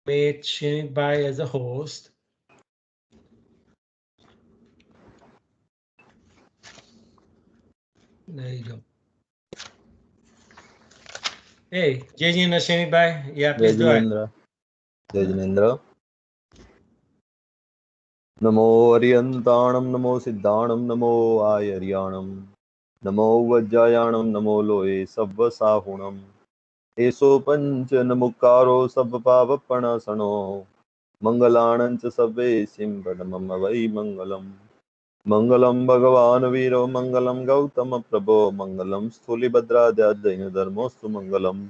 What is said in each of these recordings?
made Shinitbai as a host. There you go. Hey, Jai Jinendra Shinitbai. Yeah, please go ahead. जय जिनेन्द्र। नमो अर्यन्ताणं नमो सिद्धाणं नमो आयर्याणं नमो वज्रायाणं नमो लोये सव्वसाहुणम् एषो पञ्च नमुकारो सव्वपावपणसणो मङ्गलाणं च सव्वेसिं मम वै मङ्गलम् मङ्गलं भगवान् वीरो मङ्गलं गौतमप्रभो मङ्गलं स्थूलिभद्राद्यैनधर्मोऽस्तु मङ्गलम्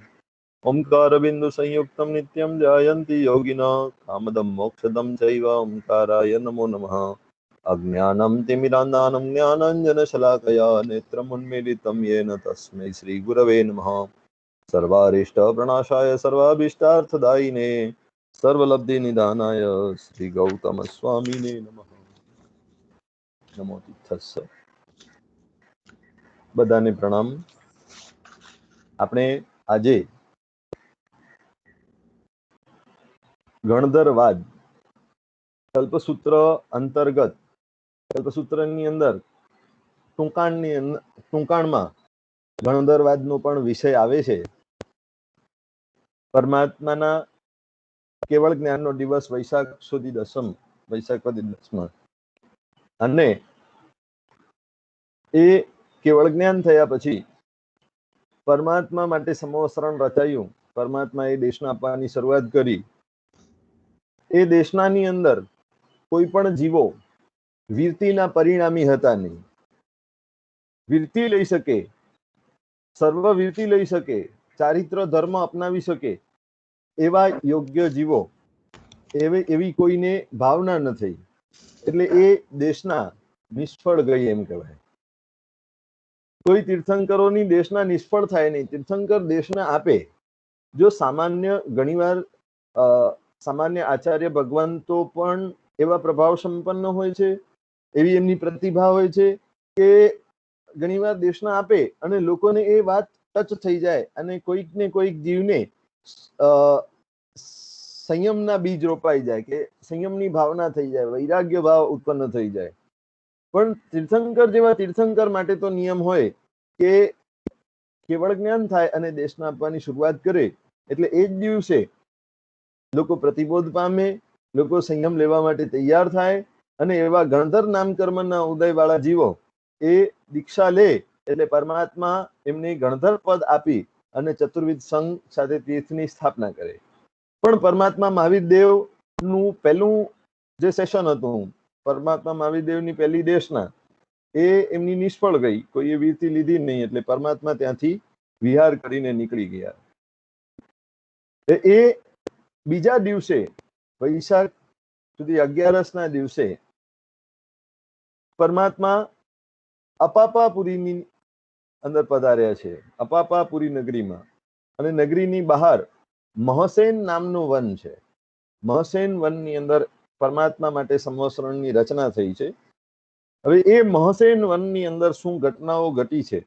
ओंकार संयुक्तं नित्यं ध्यायन्ति योगिनः कामदं मोक्षदं चैव ओंकाराय नमो नमः। अज्ञानं तिमिरान्धानं ज्ञानाञ्जनशलाकया नेत्रमुन्मीलितं येन तस्मै श्रीगुरवे नमः। सर्वारिष्टप्रणाशाय सर्वाभीष्टार्थदायिने सर्वलब्धिनिधानाय श्रीगौतमस्वामिने नमः। नमो तीर्थस्य बधाने प्रणाम। આપણે આજે ગણધરવાદ કલ્પસૂત્ર અંતર્ગત કલ્પસૂત્રની અંદર ટૂંકાણમાં ગણધરવાદનો પણ વિષય આવે છે। પરમાત્માના કેવળ જ્ઞાનનો દિવસ વૈશાખ સુધી દસમ વૈશાખ વદી દસમા અને એ કેવળ જ્ઞાન થયા પછી પરમાત્મા માટે સમવસરણ રચાયું। પરમાત્માએ દેશના આપવાની શરૂઆત કરી। એ દેશનાની અંદર કોઈ પણ જીવો વીરતીના પરિણામી હતા નહીં। વીરતી લઈ શકે, સર્વ વીરતી લઈ શકે, ચારિત્ર ધર્મ અપનાવી શકે એવા યોગ્ય જીવો એવી કોઈને ભાવના ન થઈ, એટલે એ દેશના નિષ્ફળ ગઈ એમ કહેવાય। કોઈ તીર્થંકરોની દેશના નિષ્ફળ થાય નહીં, તીર્થંકર દેશને આપે। જો સામાન્ય ઘણીવાર સામાન્ય આચાર્ય ભગવંતો પણ એવા પ્રભાવ સંપન્ન હોય છે, એવી એમની પ્રતિભા હોય છે કે ઘણીવાર દેશના આપે અને લોકોને એ વાત ટચ થઈ જાય અને કોઈક ને કોઈક જીવને સંયમના બીજ રોપાઈ જાય કે સંયમની ભાવના થઈ જાય, વૈરાગ્ય ભાવ ઉત્પન્ન થઈ જાય। પણ તીર્થંકર જેવા તીર્થંકર માટે તો નિયમ હોય કે કેવળ જ્ઞાન થાય અને દેશના આપવાની શરૂઆત કરે એટલે એ જ દિવસે લોકો પ્રતિબોધ પામે, લોકો સંયમ લેવા માટે તૈયાર થાય અને એવા ગણધર નામ કર્મના ઉદયવાળા જીવો એ દીક્ષા લે એટલે પરમાત્મા એમને ગણધર પદ આપી અને ચતુર્વિધ સંઘ સાથે તીર્થની સ્થાપના કરે। પણ પરમાત્મા મહાવીર દેવનું પહેલું જે સેશન હતું, પરમાત્મા મહાવીર દેવની પહેલી દેશના, એ એમની નિષ્ફળ ગઈ, કોઈએ વીરતી લીધી નહીં, એટલે પરમાત્મા ત્યાંથી વિહાર કરીને નીકળી ગયા। એ બીજા દિવસે વૈશાખ સુધી 11ના દિવસે પરમાત્મા અપાપાપુરીની અંદર પધાર્યા છે, અપાપાપુરી નગરીમાં। અને નગરીની બહાર મહસેન નામનું વન છે। મહસેન વનની અંદર પરમાત્મા માટે સંવત્સરણની રચના થઈ છે। હવે એ મહસેન વનની અંદર શું ઘટનાઓ ઘટી છે,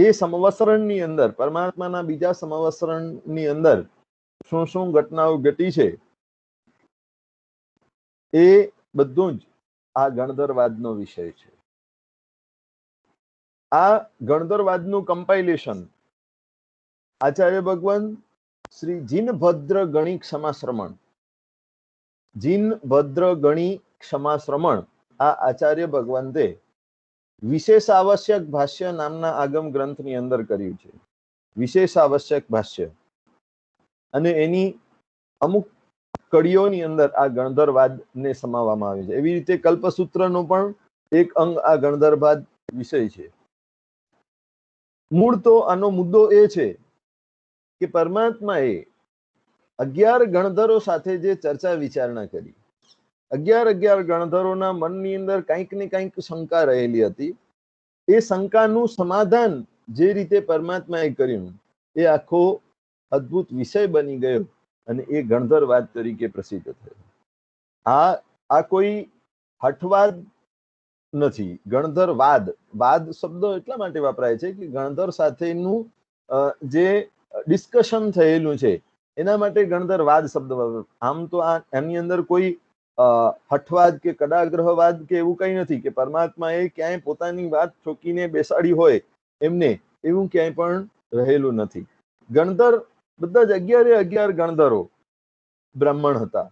એ સંવત્સરણની અંદર પરમાત્માના બીજા સંવત્સરણની અંદર શું શું ઘટનાઓ ઘટી છે, એ બધું જ આ ગણધરવાદનો વિષય છે। આ ગણધરવાદનું કમ્પાઇલેશન આચાર્ય ભગવાન શ્રી જીનભદ્ર ગણી ક્ષમાશ્રમણ, જીનભદ્ર ગણી ક્ષમાશ્રમણ આ આચાર્ય ભગવંતે વિશેષ આવશ્યક ભાષ્ય નામના આગમ ગ્રંથની અંદર કર્યું છે। વિશેષ આવશ્યક ભાષ્ય અને એની અમુક કડીઓની અંદર આ ગણધરવાદને સમાવવામાં આવે છે। એવી રીતે કલ્પસૂત્રનો પણ એક અંગ આ ગણધરવાદ વિષય છે। મૂળ તો આનો મુદ્દો એ છે કે પરમાત્માએ 11 ગણધરો સાથે જે ચર્ચા વિચારણા કરી, 11 ગણધરોના મનની અંદર કંઈક ને કંઈક શંકા રહેલી હતી। એ શંકાનું સમાધાન જે રીતે પરમાત્માએ કર્યું એ આખો અદ્ભુત વિષય બની ગયો અને એ ગણધરવાદ તરીકે પ્રસિદ્ધ થયો। આ કોઈ હઠવાદ નથી, ગણધરવાદ, વાદ શબ્દ એટલા માટે વપરાય છે કે ગણધર સાથેનું જે ડિસ્કશન થયેલું છે એના માટે ગણધરવાદ શબ્દ વાપર્યો. આમ તો એની અંદર કોઈ હઠવાદ કે કડાગ્રહવાદ કે એવું કઈ નથી કે પરમાત્માએ ક્યાંય પોતાની વાત ઠોકીને બેસાડી હોય એમને, એવું ક્યાંય પણ રહેલું નથી. ગણધર બધા જ 11 ગણધરો બ્રાહ્મણ હતા.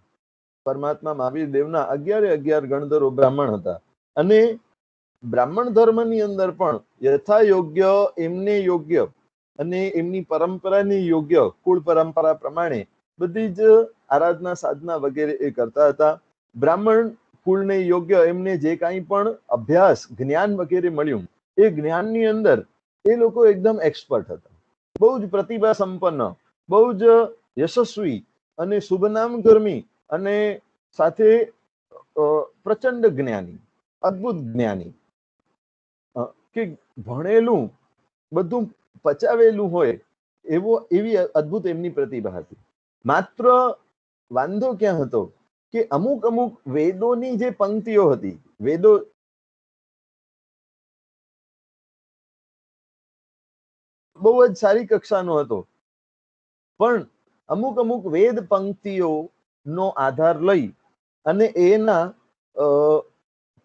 પરમાત્મા મહાવીર દેવના 11 ગણધરો બ્રાહ્મણ હતા. અને બ્રાહ્મણ ધર્મની અંદર પણ યથા યોગ્ય એમને યોગ્ય અને એમની પરંપરાની યોગ્ય કુળ પરંપરા પ્રમાણે બધી જ આરાધના સાધના વગેરે એ કરતા હતા. બ્રાહ્મણ કુળને યોગ્ય એમને જે કાંઈ પણ અભ્યાસ જ્ઞાન વગેરે મળ્યું એ જ્ઞાનની અંદર એ લોકો એકદમ એક્સપર્ટ હતા, બહુ જ પ્રતિભા સંપન્ન, બહુ જ યશસ્વી અને શુભનામ કર્મી અને સાથે પ્રચંડ જ્ઞાની, અદ્ભુત જ્ઞાની, કે ભણેલું બધું પચાવેલું હોય એવી અદ્ભુત એમની પ્રતિભા હતી. માત્ર વાંધો ક્યાં હતો કે અમુક વેદોની જે પંક્તિઓ હતી, વેદો બહુ જ સારી કક્ષાનો હતો, પણ અમુક વેદ પંક્તિઓ નો આધાર લઈ અને એના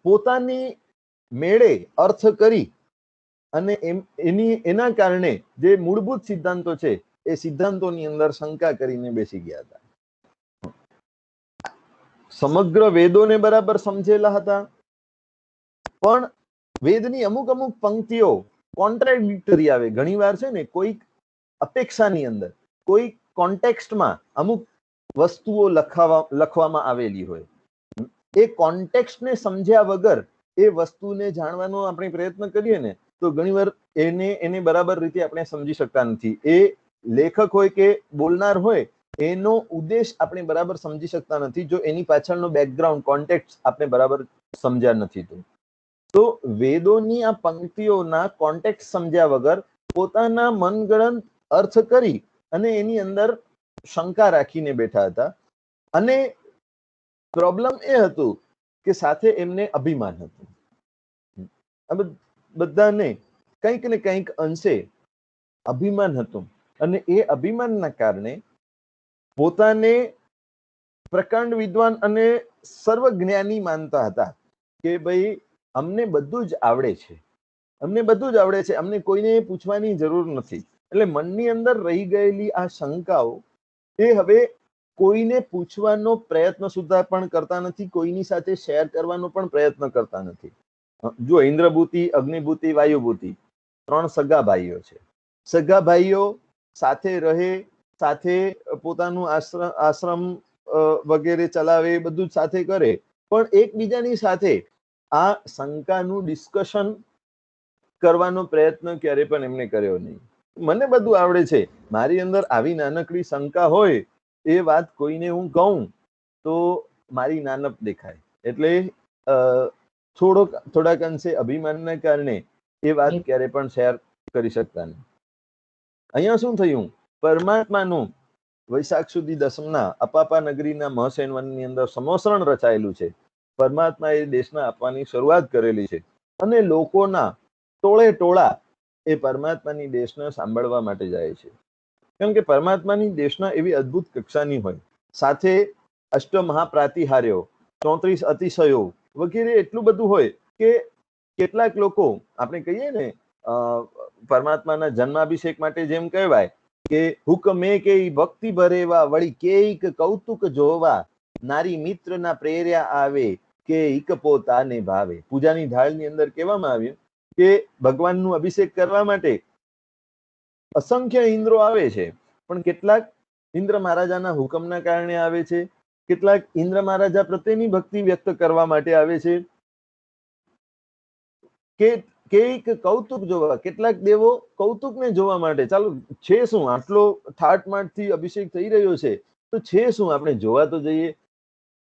પોતાની મેળે અર્થ કરી અને એના કારણે જે મૂળભૂત સિદ્ધાંતો છે એ સિદ્ધાંતોની અંદર શંકા કરીને બેસી ગયા હતા. સમગ્ર વેદોને બરાબર સમજેલા હતા, પણ વેદની અમુક પંક્તિઓ કોન્ટ્રાડિક્ટરી આવે. ઘણી વાર છે ને કોઈક અપેક્ષાની અંદર, કોઈ કોન્ટેક્સ્ટમાં અમુક વસ્તુઓ લખવામાં આવેલી હોય, એ કોન્ટેક્સ્ટને સમજ્યા વગર એ વસ્તુને જાણવાનો આપણે પ્રયત્ન કરીએ ને તો ઘણીવાર એને બરાબર રીતે આપણે સમજી શકતા નથી. એ લેખક હોય કે બોલનાર હોય એનો ઉદ્દેશ આપણે બરાબર સમજી શકતા નથી જો એની પાછળનો બેકગ્રાઉન્ડ કોન્ટેક્સ્ટ આપણે બરાબર સમજ્યા નથી. તો વેદોની આ પંક્તિઓના કોન્ટેક્સ્ટ સમજ્યા વગર પોતાના મનગણત અર્થ કરી અને એની અંદર શંકા રાખીને બેઠા હતા. અને પ્રોબ્લેમ એ હતું કે સાથે એમને અભિમાન હતું. બધાને કંઈક ને કંઈક અંશે અભિમાન હતું અને એ અભિમાનના કારણે પોતાને પ્રકાંડ વિદ્વાન અને સર્વજ્ઞાની માનતા હતા કે ભાઈ અમને બધું જ આવડે છે, અમને કોઈને પૂછવાની જરૂર નથી. એટલે મનની અંદર રહી ગયેલી આ શંકાઓ એ હવે કોઈને પૂછવાનો પ્રયત્ન સુદ્ધા પણ કરતા નથી, કોઈની સાથે શેર કરવાનો પણ પ્રયત્ન કરતા નથી. જો ઇન્દ્રભૂતિ, અગ્નિભૂતિ, વાયુભૂતિ 3 સગા ભાઈઓ છે. સગા ભાઈઓ સાથે રહે, સાથે પોતાનું આશ્રમ વગેરે ચલાવે, બધું જ સાથે કરે, પણ એકબીજાની સાથે આ શંકાનું ડિસ્કશન કરવાનો પ્રયત્ન ક્યારે પણ એમને કર્યો નહીં. મને બધું આવડે છે, મારી અંદર આવી નાનકડી શંકા હોય એ વાત કોઈને હું કહું તો મારી નાનપ દેખાય. એટલે થોડાક અંશે અભિમાનના કારણે એ વાત ક્યારે પણ શેર કરી શકતા નહીં. અહીંયા શું થયું, પરમાત્માનું વૈશાખ સુદી દસમના અપાપા નગરીના મહસેન વનની અંદર સમોસરણ રચાયેલું છે. પરમાત્મા એ દેશના આપવાની શરૂઆત કરેલી છે અને લોકોના ટોળે ટોળા એ પરમાત્માની દેશને સાંભળવા માટે જાય છે. કેમ કે પરમાત્માની દેશના એવી અદ્ભુત કક્ષાની હોય, સાથે અષ્ટમહાપ્રાતિહાર્યો, 34 અતિશયો વગેરે એટલું બધું હોય કે કેટલાક લોકો આપણે કહીએ ને પરમાત્માના જન્માભિષેક માટે જેમ કહેવાય કે હુકમે કે ભક્તિ ભરેવા વળી કેઈક કૌતુક જોવા, નારી મિત્રના પ્રેર્યા આવે કે ઈક પોતાને ભાવે. પૂજાની ઢાળની અંદર કહેવામાં આવ્યું કે ભગવાનનું અભિષેક કરવા માટે અસંખ્ય ઇન્દ્રો આવે છે, પણ કેટલાક ઇન્દ્ર મહારાજાના હુકમના કારણે આવે છે, કેટલાક ઇન્દ્ર મહારાજા પ્રત્યેની ભક્તિ વ્યક્ત કરવા માટે આવે છે, કે એક કૌતુક જોવા, કેટલાક દેવો કૌતુકને જોવા માટે. ચાલો છે શું, આટલો ઠાટમાટથી અભિષેક થઈ રહ્યો છે તો છે શું, આપણે જોવા તો જઈએ.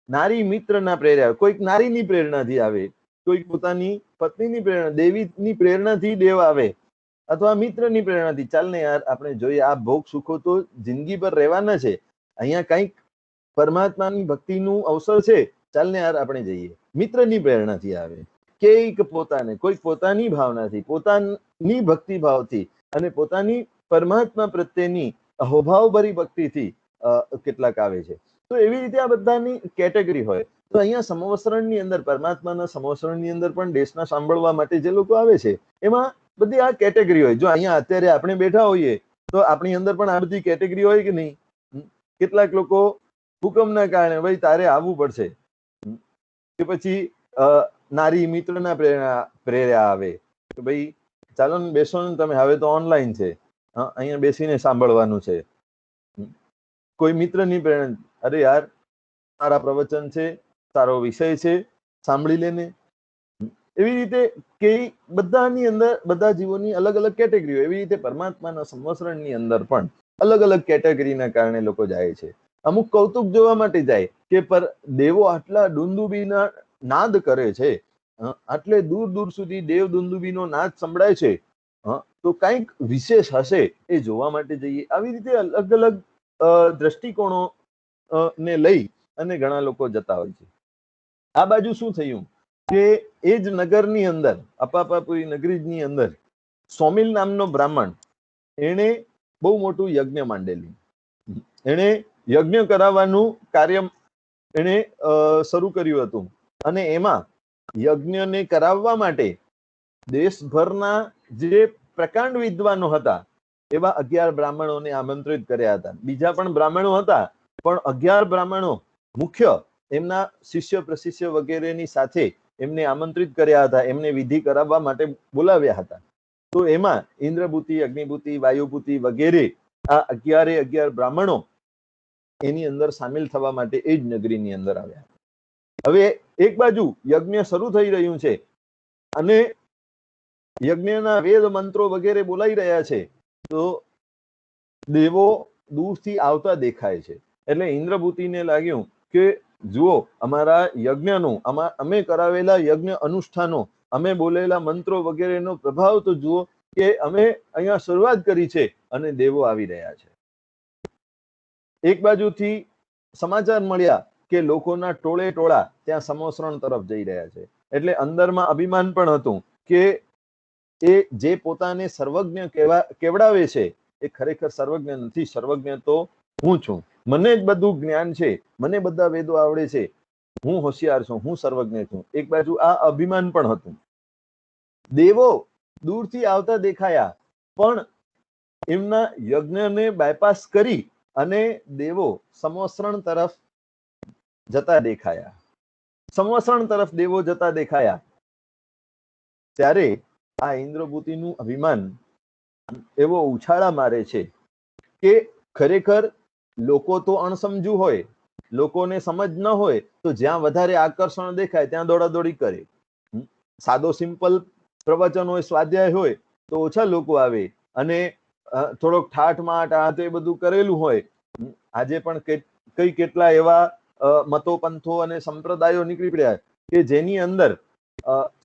નારી મિત્રના પ્રેરણા, કોઈક નારીની પ્રેરણાથી આવે, કોઈક પોતાની પત્નીની પ્રેરણા, દેવીની પ્રેરણાથી દેવ આવે, અથવા મિત્રની પ્રેરણાથી. ચાલ ને યાર આપણે જોઈએ, આ ભોગ સુખો તો જિંદગી પર રહેવાના છે, અહીંયા કંઈક પરમાત્માની ભક્તિનું અવસર છે, ચાલ ને યાર આપણે જઈએ. મિત્રની પ્રેરણાથી આવે, કેઈક પોતાને, કોઈ પોતાની ભાવનાથી, પોતાની ભક્તિ ભાવથી અને પોતાની પરમાત્મા પ્રત્યેની અહોભાવભરી ભક્તિથી કેટલાક આવે છે. તો એવી રીતે આ બધાની કેટેગરી હોય. તો અહીંયા સમવસ્ત્રણની અંદર, પરમાત્માના સમવસ્ત્રણની અંદર પણ દેશના સાંભળવા માટે જે લોકો આવે છે એમાં બધી આ કેટેગરી હોય. જો અહીંયા અત્યારે આપણે બેઠા હોઈએ તો આપણી અંદર પણ આ બધી કેટેગરી હોય કે નહીં? કેટલાક લોકો હુકમના કારણે ભાઈ તારે આવવું પડશે, કે પછી નારી મિત્રના પ્રેર્યા આવે કે ભાઈ ચાલો ને બેસો ને તમે, હવે તો ઓનલાઈન છે, અહીંયા બેસીને સાંભળવાનું છે. કોઈ મિત્રની પ્રેરણા, અરે યાર સારા પ્રવચન છે, સારો વિષય છે, સાંભળી લેને. એવી રીતે કે બધાની અંદર, બધા જીવોની અલગ અલગ કેટેગરી હોય. એવી રીતે પરમાત્માના સંવત્સરણની અંદર પણ અલગ અલગ કેટેગરીના કારણે લોકો જાય છે. અમુક કૌતુક જોવા માટે જાય કે પર દેવો આટલા ડુંદુબીના નાદ કરે છે, આટલે દૂર દૂર સુધી દેવ દુંદુબીનો નાદ સંભળાય છે, તો કંઈક વિશેષ હશે એ જોવા માટે જઈએ. આવી રીતે અલગ અલગ દ્રષ્ટિકોણો ને લઈ અને ઘણા લોકો જતા હોય છે. આ બાજુ શું થયું કે એ જ નગરની અંદર, અપાપાપુરી નગરીની અંદર સોમિલ નામનો બ્રાહ્મણ, એણે બહુ મોટું યજ્ઞ માંડેલું. એણે યજ્ઞ કરાવવાનું કાર્ય એણે શરૂ કર્યું હતું. અને એમાં યજ્ઞને કરાવવા માટે દેશભરના જે પ્રકાંડ વિદ્વાનો હતા એવા 11 બ્રાહ્મણોને આમંત્રિત કર્યા હતા. બીજા પણ બ્રાહ્મણો હતા, પણ 11 બ્રાહ્મણો મુખ્ય એમના શિષ્ય પ્રશિષ્ય વગેરેની સાથે એમને આમંત્રિત કર્યા હતા, એમને વિધિ કરાવવા માટે બોલાવ્યા હતા. તો એમાં ઇન્દ્રભૂતિ, અગ્નિભૂતિ, વાયુભૂતિ વગેરે આ 11 બ્રાહ્મણો એની અંદર સામેલ થવા માટે એ જ નગરીની અંદર આવ્યા. હવે એક બાજુ યજ્ઞ શરૂ થઈ રહ્યું છે અને યજ્ઞના વેદ મંત્રો વગેરે બોલાઈ રહ્યા છે, તો દેવો દૂરથી આવતા દેખાય છે. એટલે ઇન્દ્રભૂતિને લાગ્યું કે જુઓ, અમારા યજ્ઞનું, અમે કરાવેલા યજ્ઞ અનુષ્ઠાનો, અમે બોલેલા મંત્રો વગેરેનો પ્રભાવ તો જુઓ કે અમે અહીંયા શરૂઆત કરી છે અને દેવો આવી રહ્યા છે. એક બાજુથી સમાચાર મળ્યા કે લોકોના ટોળે ટોળા ત્યાં સમોસરણ તરફ જઈ રહ્યા છે. એટલે અંદરમાં અભિમાન પણ હતું કે એ જે પોતાને સર્વજ્ઞ કેવડાવે છે એ ખરેખર સર્વજ્ઞ નથી. સર્વજ્ઞ તો હું છું, મને જ બધું જ્ઞાન છે, મને બધા વેદો આવડે છે, હું હોશિયાર છું, હું સર્વજ્ઞ છું. એક બાજુ આ અભિમાન પણ હતું. દેવો દૂરથી આવતા દેખાયા, પણ એમના યજ્ઞને બાયપાસ કરી અને દેવો સંવત્સરણ તરફ જતા દેખાયા. સંવત્સરણ તરફ દેવો જતા દેખાયા ત્યારે આ ઇન્દ્રભૂતિનું અભિમાન એવો ઉછાળા મારે છે કે ખરેખર લોકો તો અણસમજુ હોય, લોકોને સમજ ન હોય તો જ્યાં વધારે આકર્ષણ દેખાય ત્યાં દોડાદોડી કરે. સાદો સિમ્પલ પ્રવચન હોય, સ્વાધ્યાય હોય તો ઓછા લોકો આવે, અને થોડોક ઠાઠ માઠ આ તે બધું કરેલું હોય. આજે પણ કઈ કેટલા એવા મતો, પંથો અને સંપ્રદાયો નીકળી પડ્યા કે જેની અંદર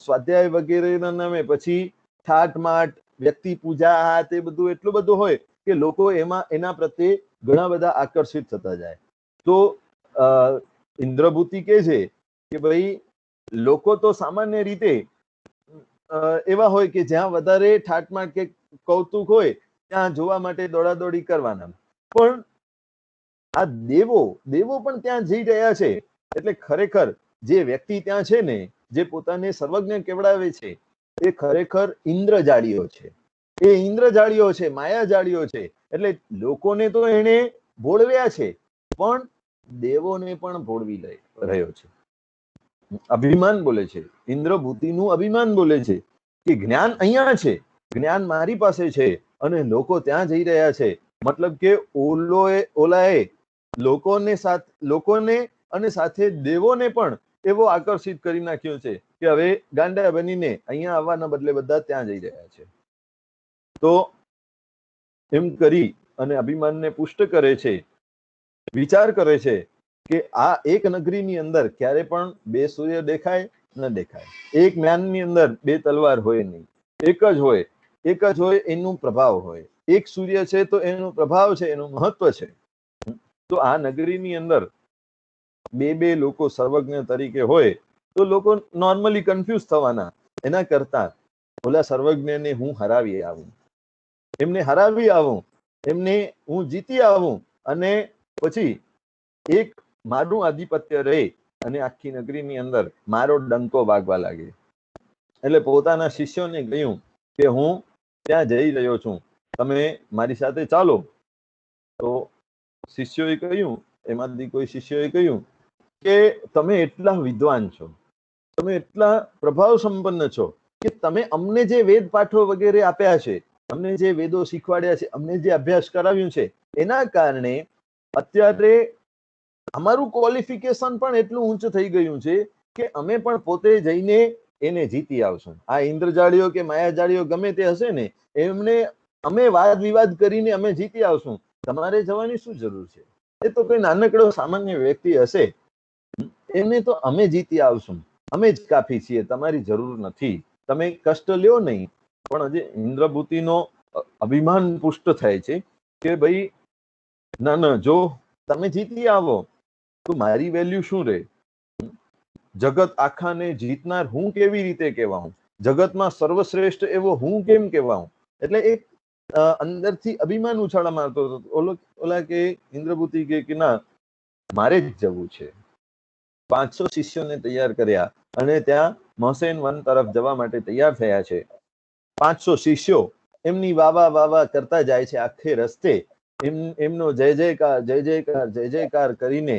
સ્વાધ્યાય વગેરેના નામે પછી ઠાઠ માઠ, વ્યક્તિ પૂજા, આ તે બધું એટલું બધું હોય કે લોકો એના પ્રત્યે ઘણા બધા આકર્ષિત થતા જાય. તો ઇન્દ્રભૂતિ કે છે કે ભાઈ લોકો તો સામાન્ય રીતે એવા હોય કે જ્યાં વધારે ઠાઠમાઠ કે કૌતુક હોય ત્યાં જોવા માટે દોડાદોડી કરવાના. પણ આ દેવો પણ ત્યાં જઈ રહ્યા છે. એટલે ખરેખર જે વ્યક્તિ ત્યાં છે ને, જે પોતાને સર્વજ્ઞ કેવડાવે છે, એ ખરેખર ઇન્દ્રજાળીઓ છે. એ ઇન્દ્રજાળીઓ છે, માયાજાળીઓ છે. એટલે લોકોને તો એને ભોળવ્યા છે, પણ દેવોને પણ ભોળવી રહ્યો છે. અભિમાન બોલે છે, ઇન્દ્રભૂતિનું અભિમાન બોલે છે કે જ્ઞાન અહીંયા છે, જ્ઞાન મારી પાસે છે, અને લોકો ત્યાં જઈ રહ્યા છે. મતલબ કે ઓલાએ લોકોને અને સાથે દેવોને પણ એવો આકર્ષિત કરી નાખ્યો છે કે હવે ગાંડા બનીને અહીંયા આવવાના બદલે બધા ત્યાં જઈ રહ્યા છે. તો એમ કરી અને અભિમાનને પુષ્ટ કરે છે. વિચાર કરે છે કે આ એક નગરીની અંદર ક્યારે પણ બે સૂર્ય દેખાય ન દેખાય. એક જ્ઞાનની અંદર બે તલવાર હોય નહીં, એક જ હોય એનું પ્રભાવ હોય. એક સૂર્ય છે તો એનો પ્રભાવ છે, એનું મહત્વ છે. તો આ નગરીની અંદર બે લોકો સર્વજ્ઞ તરીકે હોય તો લોકો નોર્મલી કન્ફ્યુઝ થવાના. એના કરતા ઓલા સર્વજ્ઞને હું હરાવી આવું, એમને હું જીતી આવું, અને પછી એક મારું આધિપત્ય રહે અને આખી નગરીની અંદર મારો ડંકો વાગવા લાગે. એટલે પોતાના શિષ્યોને કહ્યું કે હું ત્યાં જઈ રહ્યો છું, તમે મારી સાથે ચાલો. તો શિષ્યોએ કહ્યું, એમાંથી કોઈ શિષ્યોએ કહ્યું કે તમે એટલા વિદ્વાન છો, તમે એટલા પ્રભાવ સંપન્ન છો કે તમે અમને જે વેદ પાઠો વગેરે આપ્યા છે, અમને જે વેદો શીખવાડ્યા છે, અમને જે અભ્યાસ કરાવ્યું છે, એના કારણે અત્યારે અમારું ક્વોલિફિકેશન પણ એટલું ઊંચું થઈ ગયું છે કે અમે પણ પોતે જઈને એને જીતી આવશું. આ ઇન્દ્રજાળીઓ કે માયાજાળીઓ ગમે તે હશે ને, એમને અમે વાદ વિવાદ કરીને અમે જીતી આવશું. તમારે જવાની શું જરૂર છે? એ તો કોઈ નાનકડો સામાન્ય વ્યક્તિ હશે, એને તો અમે જીતી આવશું, અમે જ કાફી છીએ, તમારી જરૂર નથી, તમે કષ્ટ લ્યો નહીં. પણ હજી ઇન્દ્રભૂતિનો અભિમાન પુષ્ટ થાય છે કે ભાઈ ના ના, જો તમે જીતી આવો તો મારી વેલ્યુ શું રહે? જગત આખાને જીતનાર હું કેવી રીતે કહેવાઉં? જગતમાં સર્વશ્રેષ્ઠ એવો હું કેમ કહેવાઉં? એટલે એક અંદરથી અભિમાન ઉછાળા મારતો હતો. ઓલા કે ઇન્દ્રભૂતિ કે ના, મારે જ જવું છે. 500 શિષ્યોને તૈયાર કર્યા અને ત્યાં મહસેન વન તરફ જવા માટે તૈયાર થયા છે. 500 શિષ્યો એમની વાવા વાવા કરતા જાય છે. આખે રસ્તે એમનો જય જયકાર જય જયકાર જય જયકાર કરીને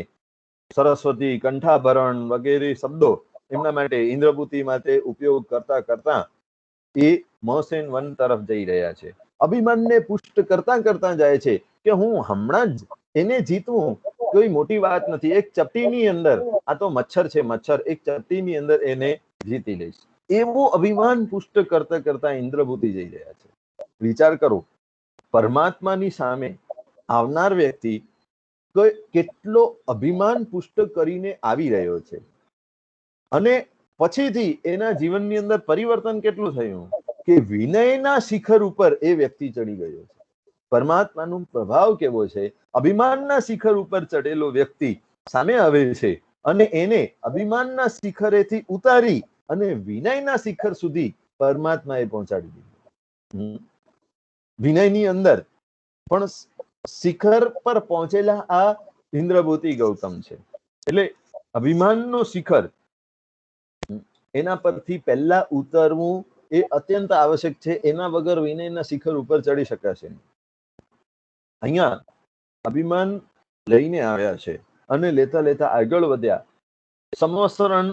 સરસ્વતી, કંઠાભરણ વગેરે શબ્દો એમના માટે, ઇન્દ્રભૂતિ માટે ઉપયોગ કરતા કરતા એ મહસેન વન તરફ જઈ રહ્યા છે. અભિમાનને પુષ્ટ કરતા કરતા જાય છે કે હું હમણાં જ એને જીતવું કોઈ મોટી વાત નથી. એક ચપટીની અંદર, આ તો મચ્છર છે, મચ્છર, એક ચપટીની અંદર એને જીતી લઈશ, એવો અભિમાન પુષ્ટ કરતા કરતા ઇન્દ્રભૂતિ જઈ રહ્યા છે. વિચાર કરો, પરમાત્માની સામે આવનાર વ્યક્તિ કેટલો અભિમાન પુષ્ટ કરીને આવી રહ્યો છે, અને પછીથી એના જીવનની અંદર પરિવર્તન કેટલું થયું કે વિનયના શિખર ઉપર એ વ્યક્તિ ચડી ગયો છે. પરમાત્માનો પ્રભાવ કેવો છે? અભિમાનના શિખર ઉપર ચડેલો વ્યક્તિ સામે આવે છે અને એને અભિમાનના શિખરેથી ઉતારી અને વિનયના શિખર સુધી પરમાત્માએ પહોંચાડી દીધું. વિનયની અંદર પણ શિખર પર પહોંચેલા આ ઇન્દ્રભૂતિ ગૌતમ છે. એટલે અભિમાનનો શિખર, એના પરથી પહેલા ઉતરવું એ અત્યંત આવશ્યક છે. એના વગર વિનયના શિખર ઉપર ચડી શકાશે. અહીંયા અભિમાન લઈને આવ્યા છે અને લેતા લેતા આગળ વધ્યા. સંવત્સરણ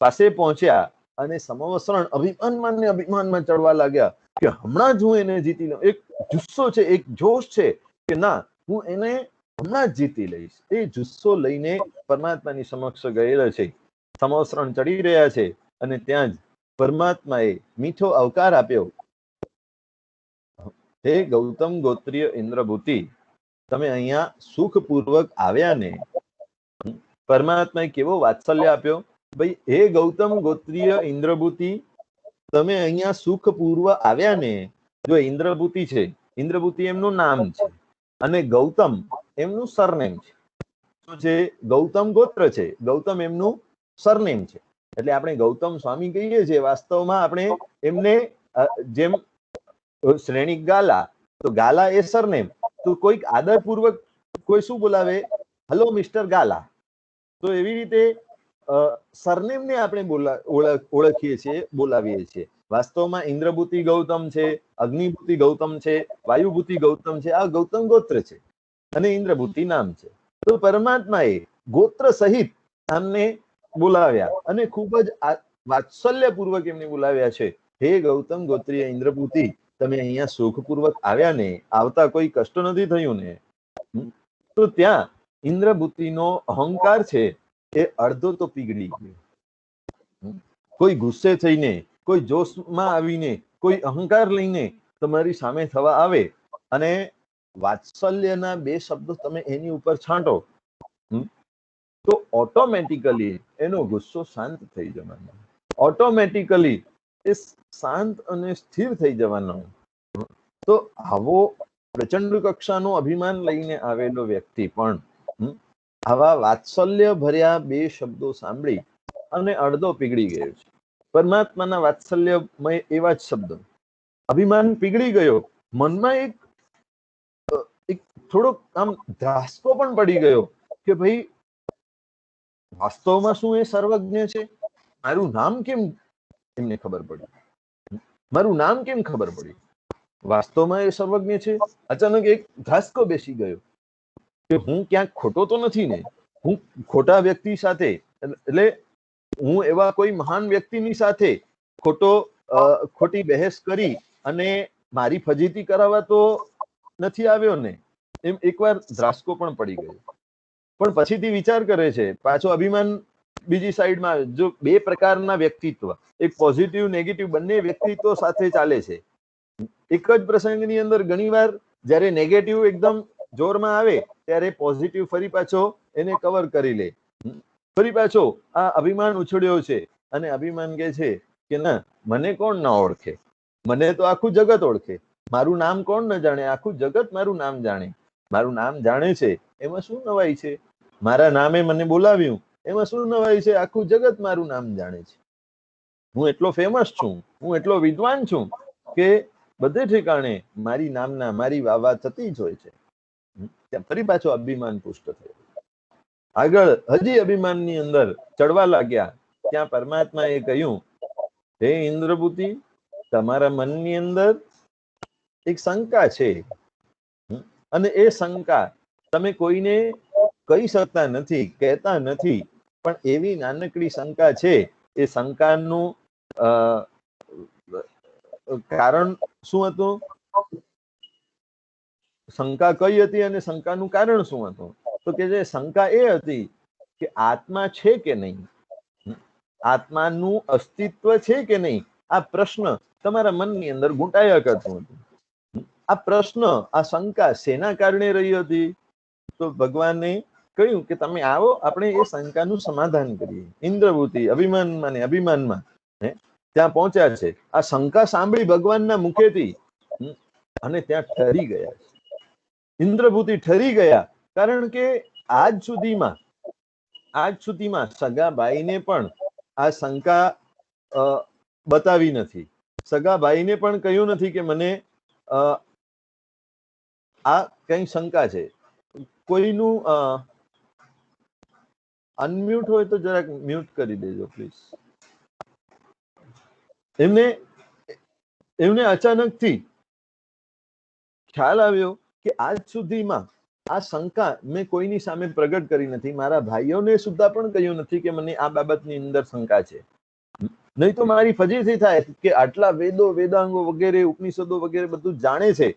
પાસે પહોંચ્યા અને સંવત્સરણ અભિમાનમાં ચડવા લાગ્યા કે હમણાં જ હું એને જીતી લઉં. એક જુસ્સો છે, એક જોશ છે કે ના, હું એને હમણાં જ જીતી લઈશ. એ જુસ્સો લઈને પરમાત્માની સમક્ષ ગયેલા છે. સંવત્સરણ ચડી રહ્યા છે અને ત્યાં જ પરમાત્માએ મીઠો અવકાર આપ્યો. હે ગૌતમ ગોત્રીય ઇન્દ્રભૂતિ, તમે અહીંયા સુખપૂર્વક આવ્યા ને. પરમાત્માએ કેવો વાત્સલ્ય આપ્યો. ભાઈ, હે ગૌતમ ગોત્રીય ઇન્દ્રભૂતિ, તમે અહીંયા સુખપૂર્વ આવ્યા ને. જો ઇન્દ્રભૂતિ છે, ઇન્દ્રભૂતિ એમનું નામ છે અને ગૌતમ એમનું સરનેમ છે. શું છે? ગૌતમ ગોત્ર છે, ગૌતમ એમનું સરનેમ છે. એટલે આપણે ગૌતમ સ્વામી કહીએ છીએ, વાસ્તવમાં આપણે એમને જેમ શ્રેણિક ગાલા, તો ગાલા એ સરનેમ. તો કોઈક આદરપૂર્વક કોઈ શું બોલાવે? હલો મિસ્ટર ગાલા. તો એવી રીતે સરનેમને આપણે ઓળખીએ છીએ, બોલાવીએ છીએ. વાસ્તવમાં ઇન્દ્રભૂતિ ગૌતમ છે, અગ્નિભૂતિ ગૌતમ છે, વાયુભૂતિ ગૌતમ છે. આ ગૌતમ ગોત્ર છે અને ઇન્દ્રભૂતિ નામ છે. તો પરમાત્માએ ગોત્ર સહિત આમને બોલાવ્યા અને ખૂબ જ વાત્સલ્યપૂર્વક એમને બોલાવ્યા છે. હે ગૌતમ ગોત્રીય ઇન્દ્રભૂતિ, તમે અહીંયા સુખપૂર્વક આવ્યા ને. આવતા કોઈ કષ્ટ નથી થયું ને. તો ત્યાં ઇન્દ્રભૂતિનો અહંકાર છે એ અડધો તો પીગળી ગયો. કોઈ ગુસ્સે થઈને, કોઈ જોશમાં આવીને, કોઈ અહંકાર લઈને તમારી સામે થવા આવે અને વાત્સલ્યના 2 શબ્દો તમે એની ઉપર છાંટો, તો ઓટોમેટિકલી એનો ગુસ્સો શાંત થઈ જવાનો. ઓટોમેટિકલી એ શાંત અને સ્થિર થઈ જવાનો. તો આવો પ્રચંડ કક્ષાનો અભિમાન લઈને આવેલો વ્યક્તિ પણ આવા વાત્સલ્ય ભર્યા 2 શબ્દો સાંભળી અને અડધો પીગળી ગયો છે. પરમાત્માના વાત્સલ્યમય એવા જ શબ્દો. અભિમાન પીગળી ગયો. મનમાં એક થોડોક આમ ધ્રાસકો પણ પડી ગયો કે ભાઈ વાસ્તવમાં શું એ સર્વજ્ઞ છે? મારું નામ કેમ એમને ખબર પડી? મારું નામ કેમ ખબર પડી? વાસ્તવમાં એ સર્વજ્ઞ છે? અચાનક એક ધ્રાસકો બેસી ગયો કે હું ક્યાંક ખોટો તો નથી ને? હું ખોટા વ્યક્તિ સાથે, એટલે હું એવા કોઈ મહાન વ્યક્તિની સાથે ખોટી બહેસ કરી અને મારી ફજીતી કરાવવા તો નથી આવ્યો ને? એમ એકવાર ધ્રાસકો પણ પડી ગયો. પણ પછીથી વિચાર કરે છે, પાછો અભિમાન બીજી સાઈડમાં. જો બે પ્રકારના વ્યક્તિત્વ, એક પોઝિટિવ નેગેટિવ બંને વ્યક્તિત્વ સાથે ચાલે છે. એક જ પ્રસંગની અંદર ઘણીવાર જ્યારે નેગેટિવ એકદમ જોરમાં આવે ત્યારે પોઝિટિવ ફરી પાછો એને કવર કરી લે. ફરી પાછો આ અભિમાન ઉછળ્યો છે અને અભિમાન કહે છે કે ના, મને કોણ ના ઓળખે? મને તો આખું જગત ઓળખે. મારું નામ કોણ ન જાણે? આખું જગત મારું નામ જાણે. મારું નામ જાણે છે, એમાં શું નવાઈ છે? મારા નામે મને બોલાવ્યું, એમાં શું નવાઈ છે? આખું જગત મારું નામ જાણે છે. હું એટલો ફેમસ છું, હું એટલો વિદ્વાન છું કે બધે ઠેકાણે મારી નામના મારી વાહ થતી જ હોય છે. ત્યાં ફરી પાછો અભિમાન પુષ્ટ થયો. આગળ હજી અભિમાનની અંદર ચડવા લાગ્યા. ત્યાં પરમાત્માએ કહ્યું, હે ઇન્દ્રભૂતિ, તમારા મનની અંદર એક શંકા છે અને એ શંકા તમે કોઈને કહી શકતા નથી, કહેતા નથી, પણ એવી નાનકડી શંકા છે. એ શંકાનું કારણ શું હતું? શંકા કઈ હતી અને શંકાનું કારણ શું હતું? તો કે જે શંકા એ હતી કે આત્મા છે કે નહીં, આત્માનું અસ્તિત્વ છે કે નહીં, આ પ્રશ્ન તમારા મનની અંદર ઘૂંટાયા કરતું હતું. આ પ્રશ્ન, આ શંકા શેના કારણે રહી હતી? તો ભગવાને કહ્યું કે તમે આવો, આપણે એ શંકાનું સમાધાન કરીએ. ઇન્દ્રભૂતિ અભિમાનમાં ને અભિમાનમાં ત્યાં પહોંચ્યા છે. આ શંકા સાંભળી ભગવાનના મુખેથી અને ત્યાં ઠરી ગયા છે. ઇન્દ્રભૂતિ ઠરી ગયા, કારણ કે આજ સુધીમાં સગાબાઈને પણ આ શંકા બતાવી નથી. સગાબાઈને પણ કહ્યું નથી કે મને આ કઈ શંકા છે. કોઈનું અનમ્યુટ હોય તો જરાક મ્યુટ કરી દેજો પ્લીઝ. એમને અચાનકથી ખ્યાલ આવ્યો કે આજ સુધીમાં આ શંકા મેં કોઈની સામે પ્રગટ કરી નથી. મારા ભાઈઓને સુદ્ધા પણ કહ્યું નથી કે મને આ બાબતની અંદર શંકા છે. નહીં તો મારી ફજીતી થાય કે આટલા વેદો, વેદાંગો વગેરે, ઉપનિષદો વગેરે બધું જાણે છે,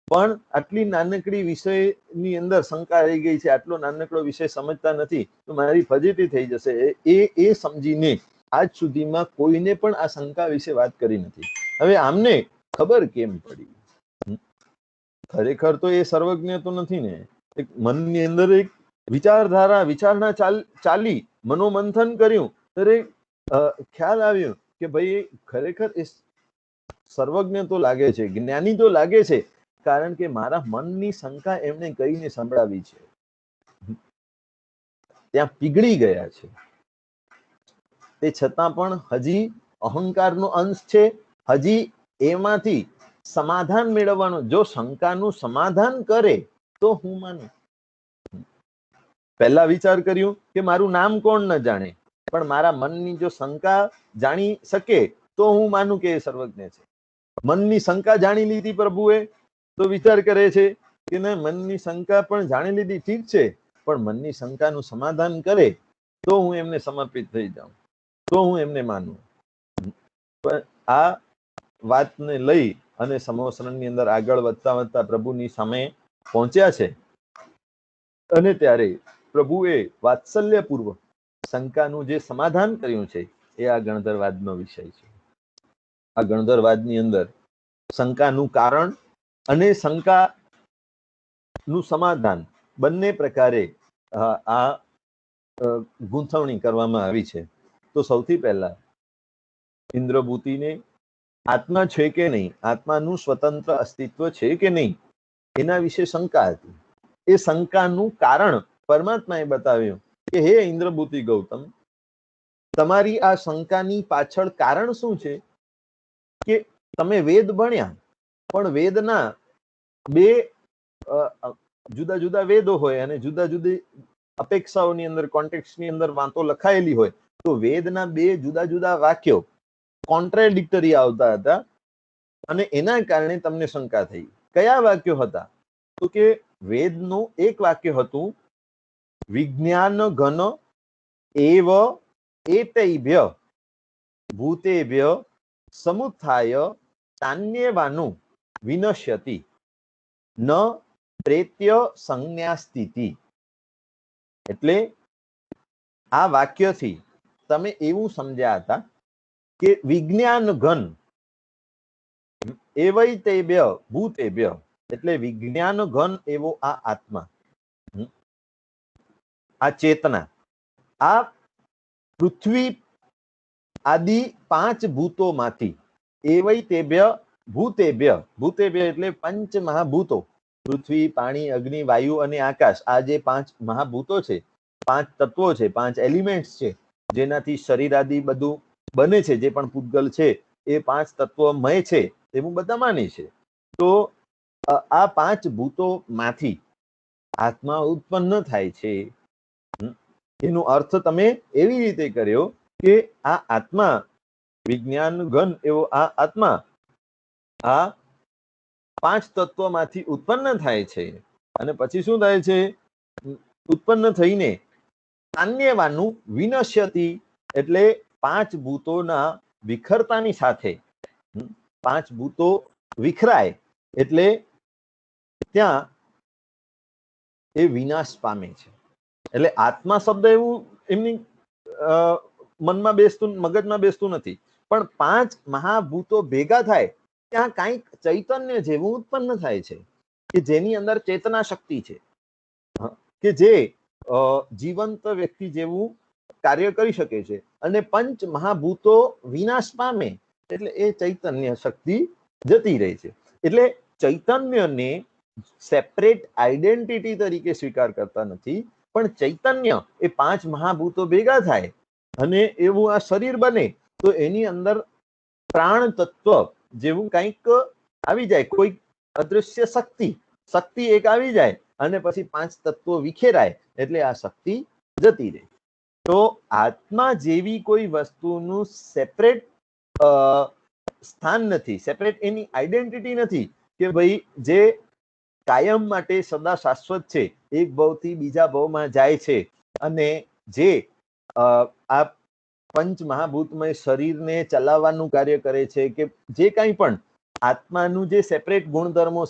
પણ આટલી નાનકડી વિષયની અંદર શંકા રહી ગઈ છે, આટલો નાનકડો વિષય સમજતા નથી, તો મારી ફજીતી થઈ જશે. એ સમજીને આજ સુધીમાં કોઈને પણ આ શંકા વિશે વાત કરી નથી. હવે આમને ખબર કેમ પડી? ખરેખર તો એ સર્વજ્ઞ તો નથી ને. એક મનની અંદર એક વિચારણા ચાલી, મનોમંથન કર્યું, ત્યારે ખ્યાલ આવ્યો કે ભાઈ ખરેખર એ સર્વજ્ઞ તો લાગે છે, જ્ઞાની તો લાગે છે, કારણ કે મારા મનની શંકા એમને કહીને સંભળાવી છે. ત્યાં પીગળી ગયા છે. તે છતાં પણ હજી અહંકારનો અંશ છે. હજી એમાંથી સમાધાન મેળવવાનું. જો શંકાનું સમાધાન કરે તો હું માનું. પહેલા વિચાર કર્યું કે મારું નામ કોણ ન જાણે, પણ મારા મનની જો શંકા જાણી શકે તો હું માનું કે એ સર્વજ્ઞ છે. મનની શંકા જાણી લીધી પ્રભુએ, તો વિચાર કરે છે કે ના, મનની શંકા પણ જાણી લીધી, ઠીક છે, પણ મનની શંકાનું સમાધાન કરે તો હું એમને સમર્પિત થઈ જાઉં, તો હું એમને માનું. પણ આ વાતને લઈ અને સમોસરણની અંદર આગળ વધતા પ્રભુની સામે પહોંચ્યા છે. અને ત્યારે પ્રભુએ વાત્સલ્યપૂર્વક શંકાનું જે સમાધાન કર્યું છે એ આ ગણધરવાદનો વિષય છે. આ ગણધરવાદની અંદર શંકાનું કારણ અને શંકાનું સમાધાન બંને પ્રકારે આ ગૂંથવણી કરવામાં આવી છે. તો સૌથી પહેલા ઇન્દ્રભૂતિને આત્મા છે કે નહીં, આત્માનું સ્વતંત્ર અસ્તિત્વ છે કે નહીં, એના વિશે શંકા હતી. એ શંકાનું કારણ પરમાત્માએ બતાવ્યું કે હે ઇન્દ્રભૂતિ ગૌતમ, તમારી આ શંકાની પાછળ કારણ શું છે કે તમે વેદ ભણ્યા, પણ વેદના બે જુદા જુદા વેદો હોય અને જુદા જુદી અપેક્ષાઓની અંદર, કોન્ટેક્સ્ટની અંદર વાતો લખાયેલી હોય, તો વેદના બે જુદા જુદા વાક્યો કોન્ટ્રાડિક્ટરી આવતા હતા અને એના કારણે તમને શંકા થઈ. કયા વાક્યો હતા? તો કે વેદનું એક વાક્ય હતું વિજ્ઞાન ઘન એવ એતૈભ્ય ભૂતેભ્ય સમુત્થાય તાન્યેવાનું વિનશ્યતિ ન પ્રેત્ય સંજ્ઞા સ્થિતિ. એટલે આ વાક્યથી તમે એવું સમજ્યા હતા કે વિજ્ઞાન ઘન એવૈતેભ્ય ભૂતેભ્ય, એટલે વિજ્ઞાન ઘન એવો આ આત્મા, આ ચેતના, આ પૃથ્વી આદિ 5 ભૂતોમાંથી એવૈતેભ્ય ભૂતેભ્ય, ભૂતેભ્ય એટલે પંચ મહાભૂતો, પૃથ્વી, પાણી, અગ્નિ, વાયુ અને આકાશ, આ જે 5 મહાભૂતો છે, 5 તત્વો છે, 5 એલિમેન્ટ્સ છે, જેનાથી શરીર આદિ બધું બને છે, જે પણ પૂતગલ છે એ 5 તત્વમય છે, એવું બધા માને છે. તો આ 5 ભૂતોમાંથી આત્મા ઉત્પન્ન થાય છે. એનો અર્થ તમે એવી રીતે કર્યો કે આ આત્મા, વિજ્ઞાન ઘન એવો આ આત્મા આ 5 તત્વોમાંથી ઉત્પન્ન થાય છે. અને પછી શું થાય છે? ઉત્પન્ન થઈને તાન્યેવાનું વિનશ્યતિ, એટલે 5 ભૂતોના વિખરતાની સાથે 5 ભૂતો વિખરાય એટલે ત્યાં એ વિનાશ પામે છે. એટલે આત્મા શબ્દ એવું એમની મનમાં બેસતું, મગજમાં બેસતું નથી, પણ 5 મહાભૂતો ભેગા થાય ત્યાં કંઈક ચૈતન્ય જેવું ઉત્પન્ન થાય છે કે જેની અંદર ચેતના શક્તિ છે, કે જે જીવંત વ્યક્તિ જેવું કાર્ય કરી શકે છે. અને 5 મહાભૂતો વિનાશ પામે એટલે એ ચૈતન્ય શક્તિ જતી રહે છે. એટલે ચૈતન્યને સેપરેટ આઈડેન્ટિટી તરીકે સ્વીકાર કરતા નથી, પણ ચૈતન્ય એ 5 મહાભૂતો ભેગા થાય અને એવું આ શરીર બને તો એની અંદર પ્રાણ તત્વ જેવું કંઈક આવી જાય, કોઈ અદૃશ્ય શક્તિ એક આવી જાય અને પછી 5 તત્વો વિખેરાય એટલે આ શક્તિ જતી રહે. તો આત્મા જેવી કોઈ વસ્તુનું સેપરેટ સ્થાન નથી, સેપરેટ એની આઈડેન્ટિટી નથી કે ભાઈ જે કાયમ માટે સદા શાશ્વત છે, એક ભવથી બીજા ભવમાં જાય છે અને જે આ પંચ મહાભૂતમય શરીરને ચલાવવાનું કાર્ય કરે છે, કે જે કંઈ પણ આત્માનું જે સેપરેટ ગુણધર્મો,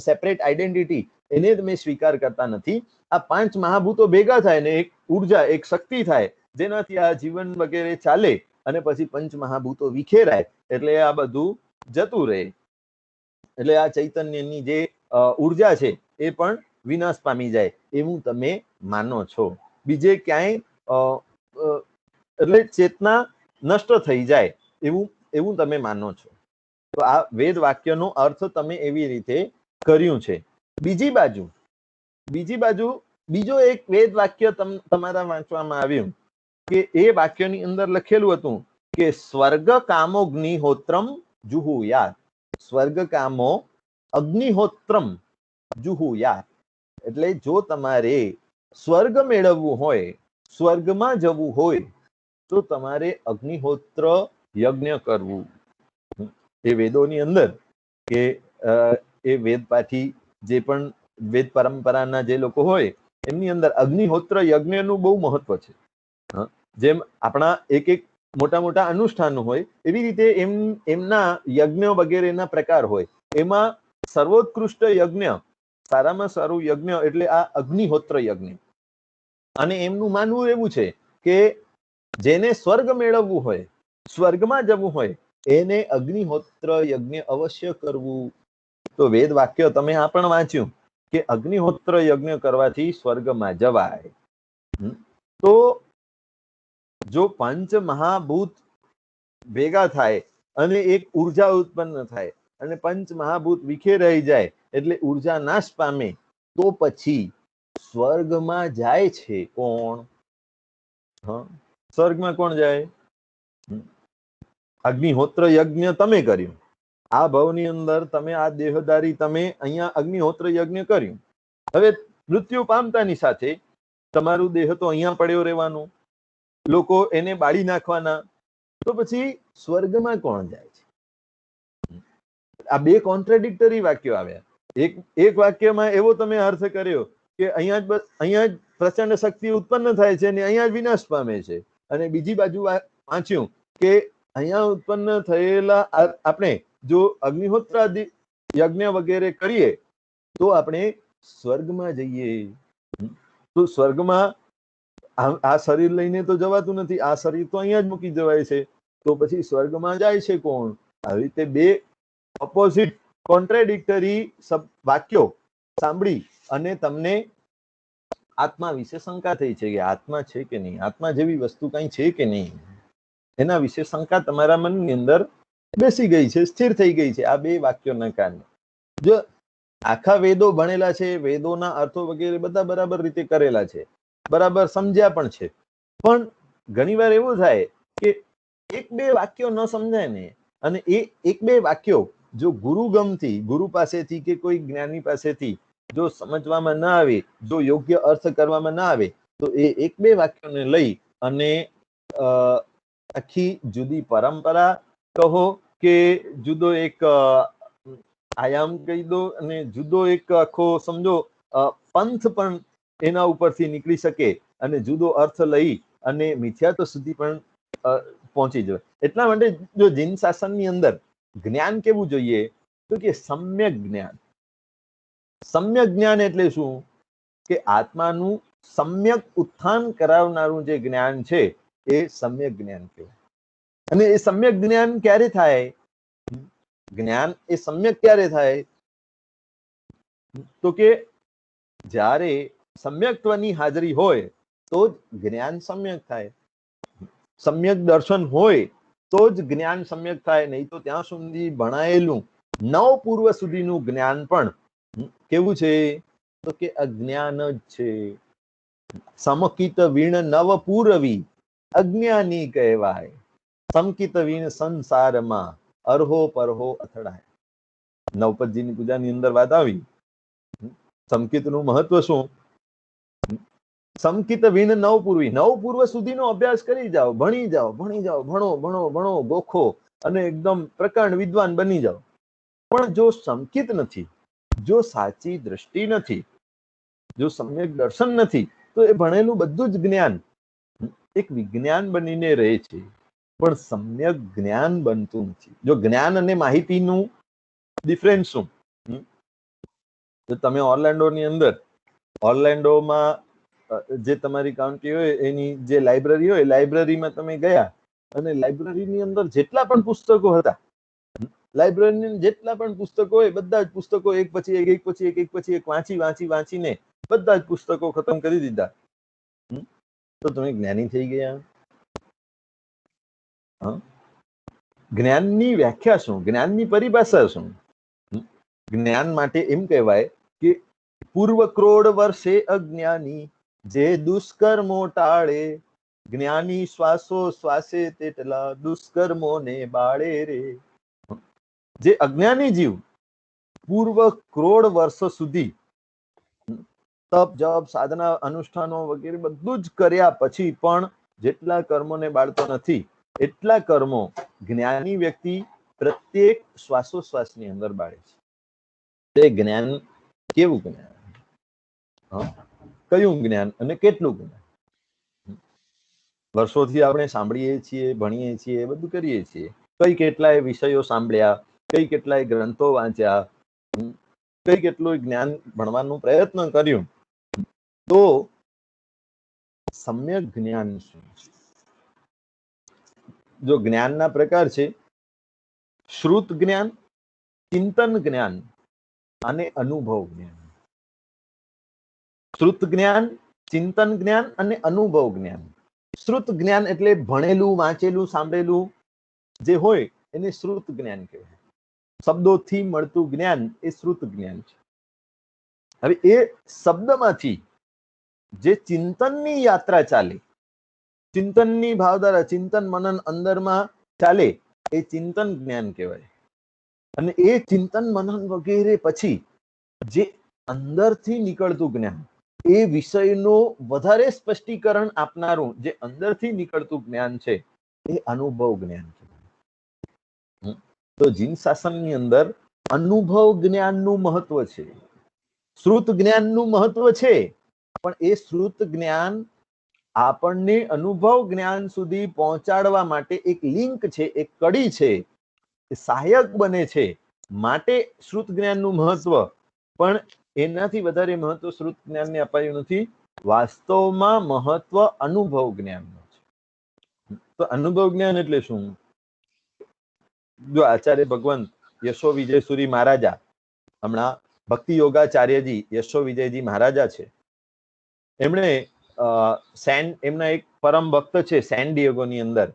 સેપરેટ આઈડેન્ટિટી, એને તમે સ્વીકાર કરતા નથી. આ 5 મહાભૂતો ભેગા થાય ને એક ઉર્જા, એક શક્તિ થાય, જેનાથી આ જીવન વગેરે ચાલે અને પછી 5 મહાભૂતો વિખેરાય એટલે આ બધું જતું રહે. એટલે આ ચૈતન્યની જે ઉર્જા છે એ પણ વિનાશ પામી જાય એવું તમે માનો છો. બીજે ક્યાંય એટલે ચેતના નષ્ટ થઈ જાય એવું તમે માનો છો. તો આ વેદ વાક્યનો અર્થ તમે એવી રીતે કર્યું છે. બીજી બાજુ બીજો એક વેદ વાક્ય તમારા વાંચવામાં આવ્યું કે એ વાક્યની અંદર લખેલું હતું કે સ્વર્ગ કામોગ્નિહોત્રમ જુહુયાત, સ્વર્ગ કામો અગ્નિહોત્રમ જુહુયાત, એટલે જો તમારે સ્વર્ગ મેળવવું હોય, સ્વર્ગમાં જવું હોય તો તમારે અગ્નિહોત્ર યજ્ઞ કરવું. એ વેદોની અંદર કે એ વેદ પાઠી જે પણ વેદ પરંપરાના જે લોકો હોય એમની અંદર અગ્નિહોત્ર યજ્ઞનું બહુ મહત્વ છે. જેમ આપણા એક મોટા મોટા અનુષ્ઠાનો હોય એવી રીતે એમના યજ્ઞ વગેરેના પ્રકાર હોય. એમાં સર્વોત્કૃષ્ટ યજ્ઞ, સારામાં સારું યજ્ઞ એટલે આ અગ્નિહોત્ર યજ્ઞ. અને એમનું માનવું એવું છે કે જેને સ્વર્ગ મેળવવું હોય, સ્વર્ગમાં જવું હોય, એને અગ્નિહોત્ર યજ્ઞ અવશ્ય કરવું. તો વેદ વાક્ય તમે આ પણ વાંચ્યું કે અગ્નિહોત્ર યજ્ઞ કરવાથી સ્વર્ગમાં જવાય. તો જો પંચ મહાભૂત ભેગા થાય અને એક ઉર્જા ઉત્પન્ન થાય અને પંચ મહાભૂત વિખેરાઈ જાય એટલે ઉર્જા નાશ પામે, તો પછી સ્વર્ગમાં જાય છે કોણ? સ્વર્ગમાં કોણ જાય? અગ્નિહોત્ર યજ્ઞ તમે કર્યું, આ ભવની અંદર તમે આ દેહધારી તમે અહીંયા અગ્નિહોત્ર યજ્ઞ કર્યું, હવે મૃત્યુ પામતાની સાથે તમારું દેહ તો અહીંયા પડ્યો રહેવાનો, લોકો એને બાળી નાખવાના, તો પછી સ્વર્ગમાં કોણ જાય છે? આ બે કોન્ટ્રાડિક્ટરી વાક્યો આવ્યા. એક વાક્યમાં એવો તમે અર્થ કર્યો કે અહીંયા જ પ્રચંડ શક્તિ ઉત્પન્ન થાય છે અને અહીંયા જ વિનાશ પામે છે, અને બીજી બાજુ વાંચ્યું કે અહીંયા ઉત્પન્ન થયેલા આપણે જો અગ્નિહોત્રાદિ યજ્ઞ વગેરે કરીએ તો આપણે સ્વર્ગમાં જઈએ. તો સ્વર્ગમાં આ શરીર લઈને તો જવાતું નથી, આ શરીર તો અહીંયા જ મૂકી જવાય છે, તો પછી સ્વર્ગમાં જાય છે કોણ? આવી રીતે બે ઓપોઝિટ કોન્ટ્રાડિક્ટરી વાક્યો સાંભળી અને તમને આત્મા વિશે શંકા થઈ છે કે આત્મા છે કે નહીં, આત્મા જેવી વસ્તુ કઈ છે કે નહીં, એના વિશે શંકા તમારા મનની અંદર બેસી ગઈ છે, સ્થિર થઈ ગઈ છે આ બે વાક્યોના કારણે. જો આખા વેદો ભણેલા છે, વેદોના અર્થો વગેરે બધા બરાબર રીતે કરેલા છે, બરાબર સમજ્યા પણ છે, પણ ઘણીવાર એવું થાય કે એક બે વાક્યો ન સમજાય ને, અને એ એક બે વાક્યો જો ગુરુગમથી, ગુરુ પાસેથી કે કોઈ જ્ઞાની પાસેથી જો સમજવામાં ના આવે, જો યોગ્ય અર્થ કરવામાં ના આવે, તો એ એક બે વાક્યોને લઈ અને આખી જુદી પરંપરા કહો કે જુદો એક આયામ કહી દો, અને જુદો એક આખો સમજો પંથ પણ એના ઉપરથી નીકળી શકે અને જુદો અર્થ લઈ અને મિથ્યાત્વ સુધી પણ પહોંચી જાય. એટલા માટે જો જૈન શાસનની અંદર જ્ઞાન કેવું જોઈએ, તો કે સમ્યક જ્ઞાન. સમ્યક જ્ઞાન એટલે શું? કે આત્માનું સમ્યક ઉત્થાન કરાવનારું જે જ્ઞાન છે એ સમ્યક જ્ઞાન કહેવાય. અને એ સમ્યક જ્ઞાન ક્યારે થાય? જ્ઞાન એ સમ્યક ક્યારે થાય? તો કે જ્યારે સમ્યક્ત્વની હાજરી હોય તો જ જ્ઞાન સમ્યક થાય. સમ્યક દર્શન હોય તો જ જ્ઞાન સમ્યક થાય, નહીં તો ત્યાં સુધી ભણાયેલું 9 પૂર્વ સુધીનું જ્ઞાન પણ કેવું છે? તો કે અજ્ઞાન જ છે. સમકિત વીણ નવ પૂરવી અજ્ઞાની કહેવાય, સમકિત વીણ સંસારમાં અરહો પરહો અથડાય. નવપતજીની પૂજાની અંદર વાત આવી. સમકિતનું મહત્વ શું? સમકિત વીણ નવ પૂર્વી, 9 પૂર્વ સુધીનો અભ્યાસ કરી જાઓ, ભણી જાઓ, ભણો ગોખો અને એકદમ પ્રકાંડ વિદ્વાન બની જાઓ. પણ જો સમકિત નથી, જો સાચી દ્રષ્ટિ નથી, જો સમ્યક દર્શન નથી, તો એ ભણેલું બધું જ જ્ઞાન એક વિજ્ઞાન બનીને રહે છે, પણ સમ્યક જ્ઞાન બનતું નથી. જો જ્ઞાન અને માહિતીનું ડિફરન્સ શું? તો તમે ઓર્લેન્ડોની અંદર, ઓર્લેન્ડોમાં જે તમારી કાઉન્ટી હોય એની જે લાઇબ્રેરી હોય, લાઇબ્રેરીમાં તમે ગયા અને લાઇબ્રેરીની અંદર જેટલા પણ પુસ્તકો હતા, લાઇબ્રેરીની જેટલા પણ પુસ્તકો હોય બધા જ પુસ્તકો એક પછી એક વાંચીને બધા જ પુસ્તકો ખતમ કરી દીધા, તો તમે જ્ઞાની થઈ ગયા. જ્ઞાનની વ્યાખ્યા શું? જ્ઞાનની પરિભાષા શું? જ્ઞાન માટે એમ કહેવાય કે પૂર્વ ક્રોડ વર્ષે અજ્ઞાની જે દુષ્કર્મો ટાળે, જ્ઞાની શ્વાસો શ્વાસે તેટલા દુષ્કર્મોને બાળે રે. જે અજ્ઞાની જીવ પૂર્વ ક્રોડ વર્ષો સુધી તપ જપ સાધના અનુષ્ઠાનો વગેરે બધું જ કર્યા પછી પણ જેટલા કર્મોને બાળતો નથી, એટલા કર્મો જ્ઞાની વ્યક્તિ પ્રત્યેક શ્વાસોશ્વાસની અંદર બાળે છે. તે જ્ઞાન કેવું જ્ઞાન? કયું જ્ઞાન અને કેટલું જ્ઞાન? વર્ષોથી આપણે સાંભળીએ છીએ, ભણીએ છીએ, બધું કરીએ છીએ. કઈ કેટલાય વિષયો સાંભળ્યા, કઈ કેટલાય ગ્રંથો વાંચ્યા, કઈ કેટલું જ્ઞાન ભણવાનું પ્રયત્ન કર્યું, તો સમ્યક જ્ઞાન શું? જો જ્ઞાનના પ્રકાર છે શ્રુત જ્ઞાન, ચિંતન જ્ઞાન અને અનુભવ જ્ઞાન. શ્રુત જ્ઞાન, ચિંતન જ્ઞાન અને અનુભવ જ્ઞાન. શ્રુત જ્ઞાન એટલે ભણેલું, વાંચેલું, સાંભળેલું જે હોય એને શ્રુત જ્ઞાન કહેવાય. શબ્દોથી મળતું જ્ઞાન એ શ્રુત જ્ઞાન છે. હવે એ શબ્દમાંથી જે ચિંતનની યાત્રા ચાલે, ચિંતનની ભાવધારા, ચિંતન મનન અંદરમાં ચાલે, એ ચિંતન જ્ઞાન કહેવાય. અને એ ચિંતન મનન વગેરે પછી જે અંદરથી નીકળતું જ્ઞાન, એ વિષયનું વધારે સ્પષ્ટીકરણ આપનારું જે અંદરથી નીકળતું જ્ઞાન છે એ અનુભવ જ્ઞાન છે. તો જીન શાસનની અંદર અનુભવ જ્ઞાનનું મહત્વ છે, શ્રુત જ્ઞાનનું મહત્વ છે, પણ એ શ્રુત જ્ઞાન આપણને અનુભવ જ્ઞાન સુધી પહોંચાડવા માટે એક લિંક છે, એક કડી છે, સહાયક બને છે. માટે શ્રુત જ્ઞાનનું મહત્વ, પણ એનાથી વધારે મહત્વ શ્રુત જ્ઞાનને અપાયું નથી. વાસ્તવમાં મહત્વ અનુભવ જ્ઞાનનું છે. તો અનુભવ જ્ઞાન એટલે શું? જો આચાર્ય ભગવંત યશો વિજયસુરી મહારાજા, હમણાં ભક્તિ યોગાચાર્યજી યશો વિજયજી મહારાજા છે, એમણે એમના એક પરમ ભક્ત છે સેન ડિયેગોની અંદર,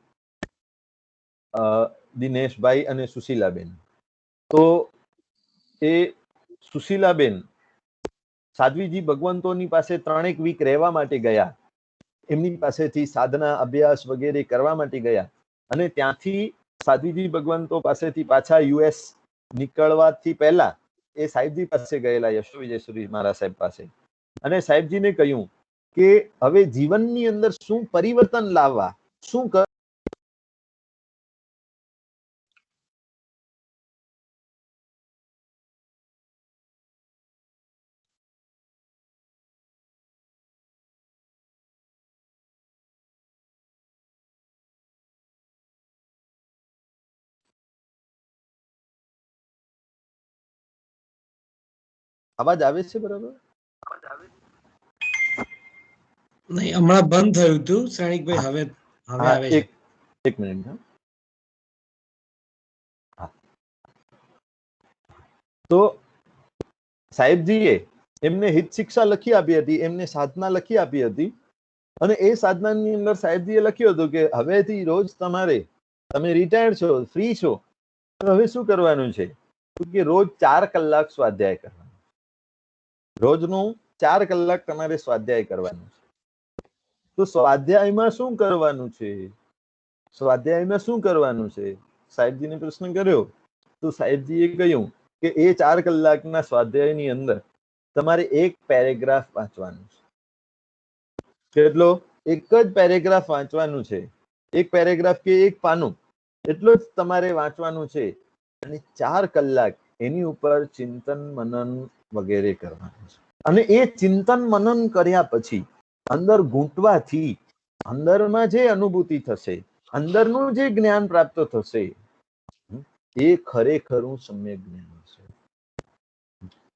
દિનેશભાઈ અને સુશીલાબેન. તો એ સુશીલાબેન સાધ્વીજી ભગવંતોની પાસે 3 વીક રહેવા માટે ગયા, એમની પાસેથી સાધના અભ્યાસ વગેરે કરવા માટે ગયા, અને ત્યાંથી સાધ્વીજી ભગવંતો પાસેથી પાછા યુએસ નીકળવાથી પહેલા એ સાહેબજી પાસે ગયેલા, યશો વિજયસુરી મહારાજ સાહેબ પાસે, અને સાહેબજીને કહ્યું કે હવે જીવનની અંદર શું પરિવર્તન લાવવા, શું અવાજ આવે છે બરાબર? નહીં, હમણાં બંધ થયું હતું શ્રેણિકભાઈ, હવે આવે છે. એક મિનિટ. તો સાહેબજીએ એમને હિત શિક્ષા લખી આપી હતી, એમને સાધના લખી આપી હતી, અને એ સાધનાની અંદર સાહેબજીએ લખ્યું હતું કે હવેથી રોજ તમે રિટાયર્ડ છો, ફ્રી છો, હવે શું કરવાનું છે કે રોજ 4 કલાક સ્વાધ્યાય કરવાનો, રોજનું 4 કલાક તમારે સ્વાધ્યાય કરવાનું છે. તો સ્વાધ્યાયમાં શું કરવાનું છે? સ્વાધ્યાયમાં શું કરવાનું છે? સાહેબજીને પ્રશ્ન કર્યો, તો સાહેબજીએ કહ્યું કે એ 4 કલાકના સ્વાધ્યાયની અંદર તમારે એક પેરેગ્રાફ વાંચવાનું છે. કેટલો? એક જ પેરેગ્રાફ વાંચવાનું છે. એક પેરેગ્રાફ કે એક પાનું, એટલું જ તમારે વાંચવાનું છે, અને 4 કલાક એની ઉપર ચિંતન મનન વગેરે કરવાનું છે. અને એ ચિંતન મનન કર્યા પછી અંદર ઘૂંટવાથી અંદરમાં જે અનુભૂતિ થશે, અંદરનું જે જ્ઞાન પ્રાપ્ત થશે, એ ખરેખરું સમ્યક જ્ઞાન છે.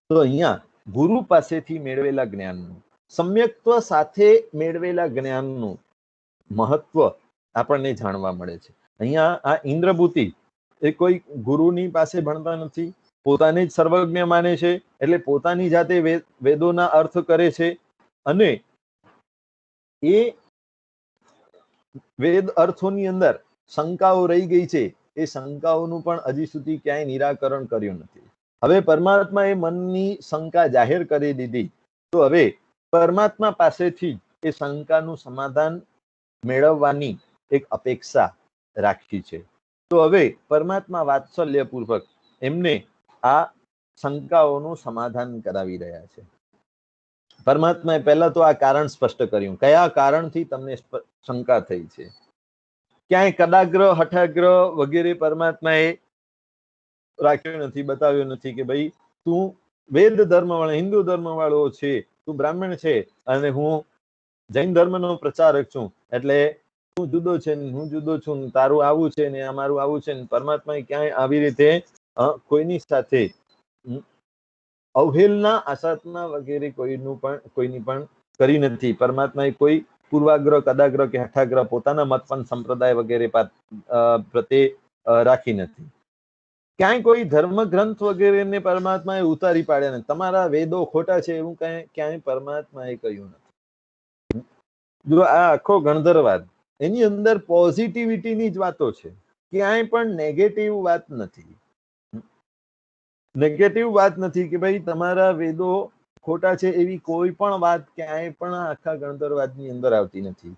તો અહીંયા ગુરુ પાસેથી મેળવેલા જ્ઞાનનું, સમ્યક્ત્વ સાથે મેળવેલા જ્ઞાનનું મહત્વ આપણને જાણવા મળે છે. અહીંયા આ ઇન્દ્રભૂતિ એ કોઈ ગુરુની પાસે ભણતા નથી, પોતાને જ સર્વજ્ઞ માને છે, એટલે પોતાની જાતે વેદોના અર્થ કરે છે, અને એ વેદ અર્થોની અંદર શંકાઓ રહી ગઈ છે, એ શંકાઓનું પણ હજી સુધી ક્યાંય નિરાકરણ કર્યું નથી. હવે પરમાત્માએ મનની શંકા જાહેર કરી દીધી, તો હવે પરમાત્મા પાસેથી એ શંકાનું સમાધાન મેળવવાની એક અપેક્ષા રાખી છે. તો હવે પરમાત્મા વાત્સલ્યપૂર્વક એમને આ શંકાઓનું સમાધાન કરાવી રહ્યા છે. પરમાત્માએ પહેલા તો આ કારણ સ્પષ્ટ કર્યું, કયા કારણથી તમને શંકા થઈ છે. ક્યાંય કદાગ્રહ, હઠાગ્રહ વગેરે પરમાત્માએ રાખ્યો નથી, બતાવ્યો નથી કે ભાઈ તું વેદ ધર્મ વાળો, હિન્દુ ધર્મ વાળો છે, તું બ્રાહ્મણ છે, અને હું જૈન ધર્મનો પ્રચારક છું, એટલે તું જુદો છે ને હું જુદો છું, તારું આવું છે ને અમારું આવું છે. પરમાત્માએ ક્યાંય આવી રીતે કોઈની સાથે અવહેલના, આસાધના વગેરે કોઈની પણ કરી નથી. પરમાત્માએ કોઈ પૂર્વાગ્રહ, કદાગ્રહ કે હઠાગ્રહ પોતાના મત પણ સંપ્રદાય વગેરે પ્રત્યે રાખી નથી. ક્યાંય કોઈ ધર્મ ગ્રંથ વગેરેને પરમાત્માએ ઉતારી પાડ્યા નથી. તમારા વેદો ખોટા છે એવું ક્યાંય પરમાત્માએ કહ્યું નથી. જો આ આખો ગણધરવાદ, એની અંદર પોઝિટિવિટીની જ વાતો છે, ક્યાંય પણ નેગેટિવ વાત નથી. નેગેટિવ વાત નથી કે ભાઈ તમારા વેદો ખોટા છે, એવી કોઈ પણ વાત ક્યાંય પણ આખા ગણધરવાદની અંદર આવતી નથી.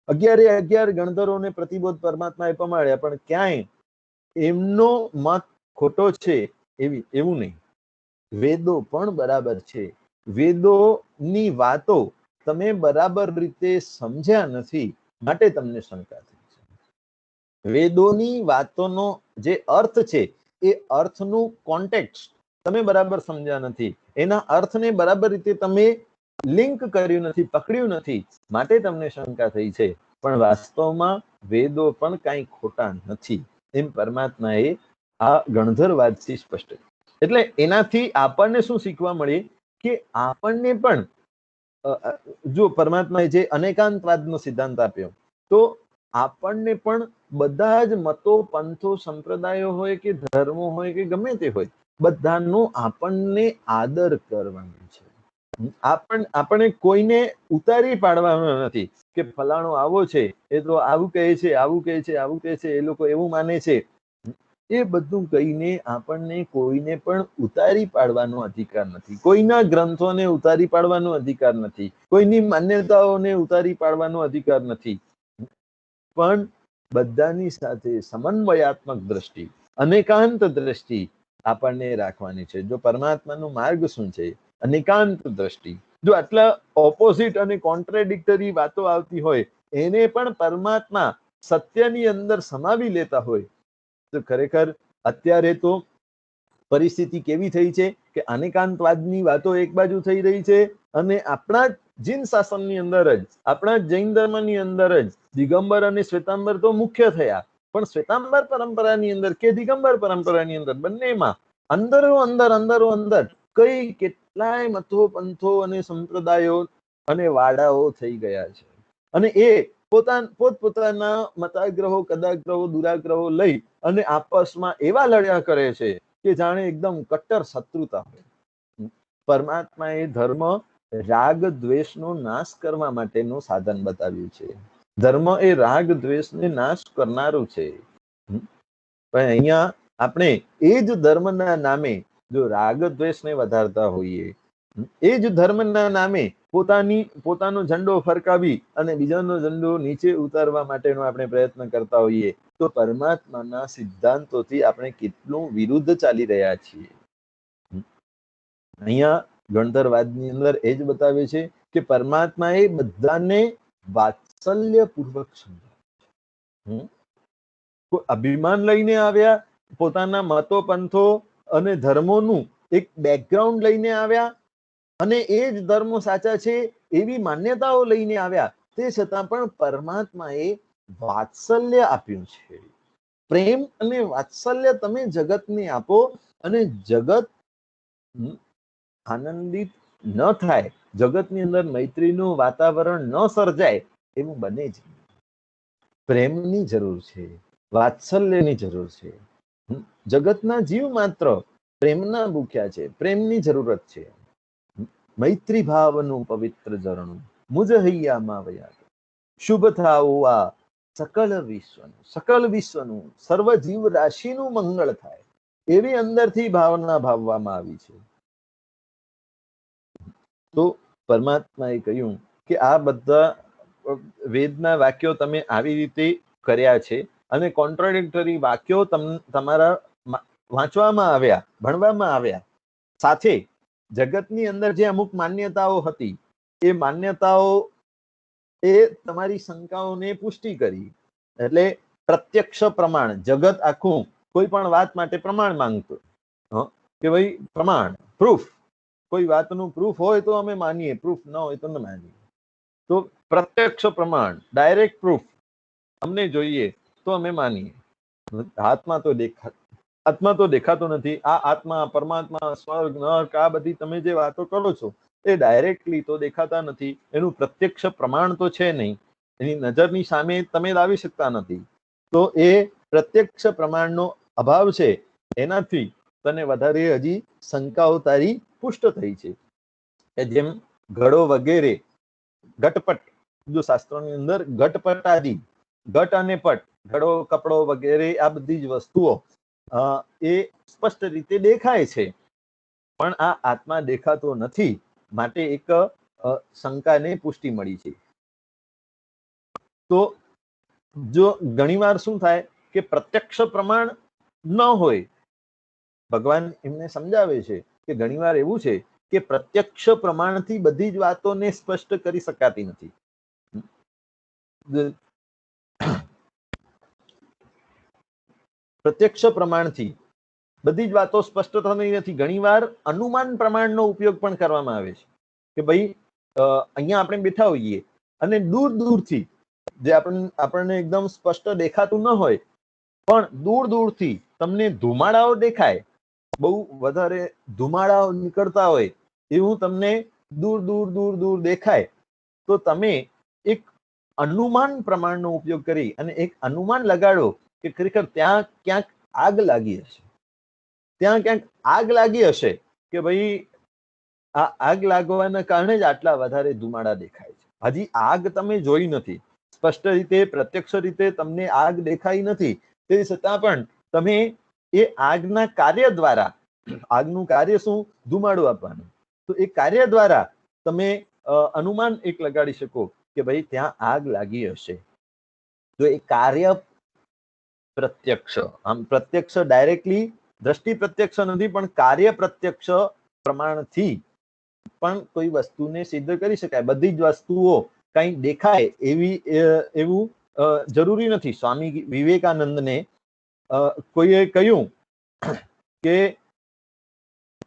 11 ગણધરોને પ્રતિબોધ પરમાત્માએ પમાડ્યા, પણ ક્યાંય એમનો મત ખોટો છે એવું નહીં. વેદો પણ બરાબર છે. વેદોની વાતો તમે બરાબર રીતે સમજ્યા નથી, માટે તમને શંકા થઈ છે. વેદોની વાતોનો જે અર્થ છે એ અર્થનું કોન્ટેક્સ્ટ તમે બરાબર સમજ્યા નથી, એના અર્થને બરાબર રીતે તમે લિંક કર્યું નથી, પકડ્યું નથી, માટે તમને શંકા થઈ છે. પણ વાસ્તવમાં વેદો પણ કાંઈ ખોટા નથી, એમ પરમાત્માએ આ ગણધરવાદથી સ્પષ્ટ. એટલે એનાથી આપણને શું શીખવા મળે કે આપણને પણ જો પરમાત્માએ જે અનેકાંતવાદનો સિદ્ધાંત આપ્યો, તો આપણને પણ બધા જ મતો, પંથો, સંપ્રદાયો હોય કે ધર્મો હોય કે ગમે તે હોય, બધાનો આપણને આદર કરવાનો છે. આપણે કોઈને ઉતારી પાડવાનો નથી કે ફલાણો આવો છે, એ તો આવું કહે છે, આવું કહે છે, આવું કહે છે, એ લોકો એવું માને છે. એ બધું કહીને આપણને કોઈને પણ ઉતારી પાડવાનો અધિકાર નથી, કોઈના ગ્રંથોને ઉતારી પાડવાનો અધિકાર નથી, કોઈની માન્યતાઓને ઉતારી પાડવાનો અધિકાર નથી. પણ બધાની સાથે સમન્વયાત્મક દ્રષ્ટિ, અનેકાંત દ્રષ્ટિ આપણને રાખવાની છે. જો પરમાત્માનો માર્ગ શું છે? અનેકાંત દ્રષ્ટિ. જો આટલા ઓપોઝિટ અને કોન્ટ્રાડિક્ટરી વાતો આવતી હોય, એને પણ પરમાત્મા સત્યની અંદર સમાવી લેતા હોય, તો ખરેખર અત્યારે તો પરિસ્થિતિ કેવી થઈ છે કે અનેકાંતવાદની વાતો એક બાજુ થઈ રહી છે, અને આપણા જીન શાસનની અંદર જ, આપણા જૈન ધર્મની અંદર જ દિગંબર અને શ્વેતાંબર તો મુખ્ય થયા, પણ શ્વેતાંબર પરંપરાની અંદર કે દિગંબર પરંપરાની અંદર, બંનેમાં અંદરો અંદર કઈ કેટલાય મતો, પંથો અને સંપ્રદાયો અને વાડાઓ થઈ ગયા છે. અને એ પોતપોતાના મતાગ્રહો, કદાગ્રહો, દુરાગ્રહો લઈ અને આપસમાં એવા લડ્યા કરે છે કે જાણે એકદમ કટ્ટર શત્રુતા હોય. પરમાત્માએ ધર્મ રાગ દ્વેષનો નાશ કરવા માટેનું સાધન બતાવ્યું છે. ધર્મ એ રાગ દ્વેષને નાશ કરનારું છે. પણ અહીંયા આપણે એ જ ધર્મના નામે જો રાગ દ્વેષને વધારતા હોઈએ, એ જ ધર્મના નામે પોતાનો ઝંડો ફરકાવી અને બીજાનો ઝંડો નીચે ઉતારવા માટેનો આપણે પ્રયત્ન કરતા હોઈએ, તો પરમાત્માના સિદ્ધાંતોથી આપણે કેટલું વિરુદ્ધ ચાલી રહ્યા છીએ. અહીંયા ગણધરવાદની અંદર એ જ બતાવે છે કે પરમાત્માએ બધાને વાત્સલ્યપૂર્વક સમજાવ્યું. અભિમાન લઈને આવ્યા, પોતાના મતો, પંથો અને ધર્મોનું એક બેકગ્રાઉન્ડ લઈને આવ્યા, અને એ જ ધર્મો સાચા છે એવી માન્યતાઓ લઈને આવ્યા. તે છતાં પણ પરમાત્માએ વાત્સલ્ય આપ્યું છે. પ્રેમ અને વાત્સલ્ય તમે જગતને આપો, અને જગત આનંદિત ન થાય, જગતની અંદર મૈત્રીનું વાતાવરણ ન સર્જાય, એવું બને જ. પ્રેમની જરૂર છે, વાત્સલ્યની જરૂર છે. જગતના જીવ માત્ર પ્રેમના ભૂખ્યા છે, પ્રેમની જરૂરત છે. મૈત્રી ભાવનું પવિત્ર ઝરણું મુજ હૈયામાં વયા, શુભ થાઓ આ સકલ વિશ્વનું સર્વ જીવ રાશિનું મંગળ થાય, એવી અંદરથી ભાવના ભાવવામાં આવી છે. તો પરમાત્માએ કહ્યું કે આ બધા વેદના વાક્યો તમે આવી રીતે કર્યા છે, અને કોન્ટ્રાડિક્ટરી વાક્યો તમારા વાંચવામાં આવ્યા, ભણવામાં આવ્યા. સાથે જગતની અંદર જે અમુક માન્યતાઓ હતી, એ માન્યતાઓ એ તમારી શંકાઓને પુષ્ટિ કરી. એટલે પ્રત્યક્ષ પ્રમાણ, જગત આખું કોઈ પણ વાત માટે પ્રમાણ માંગતું કે ભાઈ પ્રમાણ, પ્રૂફ, કોઈ વાતનું પ્રૂફ હોય તો અમે માનીએ, પ્રૂફ ન હોય તો ન માનીએ. તો પ્રત્યક્ષ પ્રમાણ, ડાયરેક્ટ પ્રૂફ અમને જોઈએ તો અમે માનીએ. આત્મા તો દેખાતો નથી. આ આત્મા, પરમાત્મા, સ્વર્ગ, નર્ક, આ બધી તમે જે વાતો કરો છો એ ડાયરેક્ટલી તો દેખાતા નથી. એનું પ્રત્યક્ષ પ્રમાણ તો છે નહીં, એની નજરની સામે તમે લાવી શકતા નથી. તો એ પ્રત્યક્ષ પ્રમાણનો અભાવ છે, એનાથી તને વધારે હજી શંકાઓ તારી પુષ્ટ થઈ છે. જેમ ઘડો વગેરે, ઘટપટ, જો શાસ્ત્રોની અંદર ઘટપટ આદિ, ઘટ અને પટ, ઘડો, કપડો વગેરે આ બધી જ વસ્તુઓ એ સ્પષ્ટ રીતે દેખાય છે, પણ આ આત્મા દેખાતો નથી, માટે એક શંકાને પુષ્ટિ મળી છે. તો જો ઘણીવાર શું થાય કે પ્રત્યક્ષ પ્રમાણ ન હોય, ભગવાન એમને સમજાવે છે કે ઘણીવાર એવું છે કે પ્રત્યક્ષ પ્રમાણથી બધી જ વાતોને સ્પષ્ટ કરી શકાતી નથી. પ્રત્યક્ષ પ્રમાણથી બધી જ વાતો સ્પષ્ટ થતી નથી. ઘણીવાર અનુમાન પ્રમાણનો ઉપયોગ પણ કરવામાં આવે છે કે ભાઈ અહીંયા આપણે બેઠા હોઈએ અને દૂર દૂરથી જે આપણને એકદમ સ્પષ્ટ દેખાતું ન હોય પણ દૂર દૂરથી તમને ધુમાડાઓ દેખાય, બહુ વધારે ધુમાડાઓ નીકળતા હોય એવું તમને દૂર દૂર દૂર દૂર દેખાય, તો તમે એક અનુમાન પ્રમાણનો ઉપયોગ કરી અને એક અનુમાન લગાડો કે ખરેખર ત્યાં ક્યાંક આગ લાગી હશે, ત્યાં ક્યાંક આગ લાગી હશે કે ભાઈ આ આગ લાગવાના કારણે જ આટલા વધારે ધુમાડા દેખાય છે. હજી આગ તમે જોઈ નથી, સ્પષ્ટ રીતે પ્રત્યક્ષ રીતે તમને આગ દેખાઈ નથી, તે છતાં પણ તમે એ આગના કાર્ય દ્વારા, આગનું કાર્ય શું? ધુમાડો આપવાનું, તો એ કાર્ય દ્વારા તમે અનુમાન એક લગાડી શકો કે ભાઈ ત્યાં આગ લાગી હશે. તો એ કાર્ય પ્રત્યક્ષ, આમ પ્રત્યક્ષ ડાયરેક્ટલી દ્રષ્ટિ પ્રત્યક્ષ નથી પણ કાર્ય પ્રત્યક્ષ પ્રમાણથી પણ કોઈ વસ્તુને સિદ્ધ કરી શકાય. બધી જ વસ્તુઓ કઈ દેખાય એવું જરૂરી નથી. સ્વામી વિવેકાનંદને કોઈએ કહ્યું કે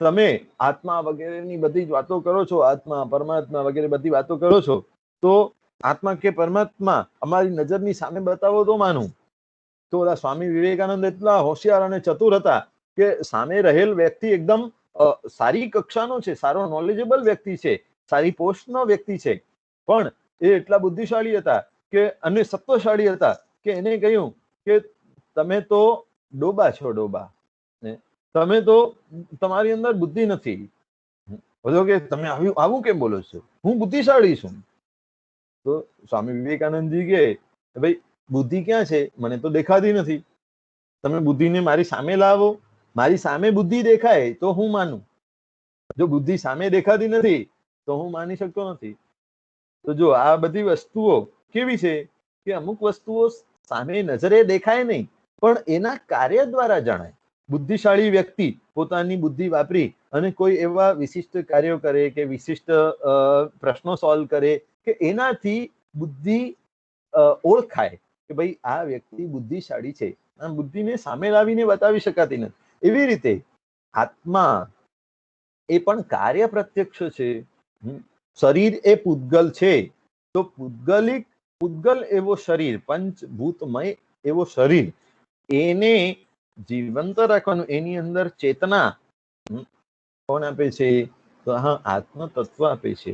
તમે આત્મા વગેરેની બધી જ વાતો કરો છો, આત્મા પરમાત્મા વગેરે બધી વાતો કરો છો, તો આત્મા કે પરમાત્મા અમારી નજરની સામે બતાવો તો માનું. તો ઓલા સ્વામી વિવેકાનંદ એટલા હોશિયાર અને ચતુર હતા કે સામે રહેલ વ્યક્તિ એકદમ સારી કક્ષાનો છે, સારો નોલેજેબલ વ્યક્તિ છે, સારી પોસ્ટનો વ્યક્તિ છે, પણ એ એટલા બુદ્ધિશાળી હતા કે અને સત્વશાળી હતા કે એને કહ્યું કે તમે તો ડોબા છો, ડોબા, તમે તો તમારી અંદર બુદ્ધિ નથી. બોલો કે તમે આવું કેમ બોલો છો? હું બુદ્ધિશાળી છું. તો સ્વામી વિવેકાનંદજી કે ભાઈ બુદ્ધિ ક્યાં છે? મને તો દેખાતી નથી. તમે બુદ્ધિને મારી સામે લાવો, મારી સામે બુદ્ધિ દેખાય તો હું માનું. જો બુદ્ધિ સામે દેખાતી નથી તો હું માની શકતો નથી. તો જો આ બધી વસ્તુઓ કેવી છે કે અમુક વસ્તુઓ સામે નજરે દેખાય નહીં પણ એના કાર્ય દ્વારા જણાય. બુદ્ધિશાળી વ્યક્તિ પોતાની બુદ્ધિ વાપરી અને કોઈ એવા વિશિષ્ટ કાર્યો કરે કે વિશિષ્ટ પ્રશ્નો સોલ્વ કરે કે એનાથી બુદ્ધિ ઓળખાય કે ભાઈ આ વ્યક્તિ બુદ્ધિશાળી છે. આ બુદ્ધિને સામે લાવીને બતાવી શકાતી નથી. એવી રીતે આત્મા એ પણ કાર્ય પ્રત્યક્ષ છે. શરીર એ પૂતગલ છે, તો પૂતગલ એવો શરીર, પંચભૂતમય એવો શરીર, એને જીવંત રાખવાનું, એની અંદર ચેતના કોણ આપે છે? તો હા, આત્મ તત્વ આપે છે.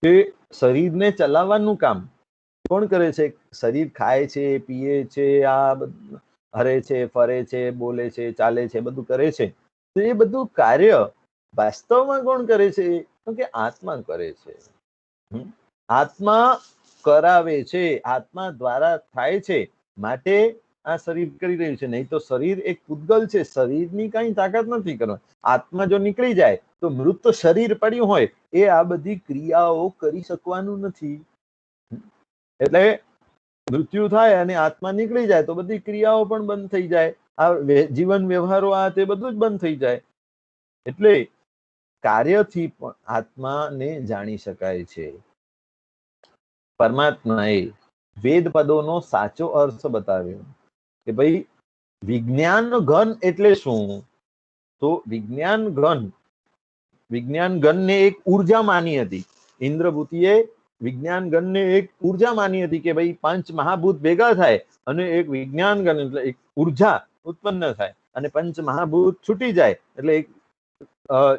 કે શરીરને ચલાવવાનું કામ કોણ કરે છે? શરીર ખાય છે, પીએ છે, આ હરે છે, ફરે છે, બોલે છે, ચાલે છે, બધું કરે છે. તો એ બધું કાર્ય વાસ્તવમાં કોણ કરે છે? તો કે આત્મા કરે છે. આત્મા કરાવે છે, આત્મા દ્વારા થાય છે, માટે આ શરીર કરી રહ્યું છે. નહીં તો શરીર એક પૂતગલ છે, શરીરની કઈ તાકાત નથી કરવા. આત્મા જો નીકળી જાય તો મૃત શરીર પડ્યું હોય એ આ બધી ક્રિયાઓ કરી શકવાનું નથી. એટલે મૃત્યુ થાય અને આત્મા નીકળી જાય તો બધી ક્રિયાઓ પણ બંધ થઈ જાય, આ જીવન વ્યવહારો આ તે બધું જ બંધ થઈ જાય. એટલે કાર્યથી પણ આત્માને જાણી શકાય છે. પરમાત્માએ વેદ પદોનો સાચો અર્થ બતાવ્યો કે ભાઈ વિજ્ઞાન ઘન એટલે શું? તો વિજ્ઞાન ઘનને એક ઉર્જા માની હતી. ઇન્દ્રભૂતિએ વિજ્ઞાન ગણને એક ઉર્જા માની હતી કે ભાઈ 5 મહાભૂત ભેગા થાય અને એક વિજ્ઞાન ગણ એટલે એક ઉર્જા ઉત્પન્ન થાય અને 5 મહાભૂત છૂટી જાય એટલે એક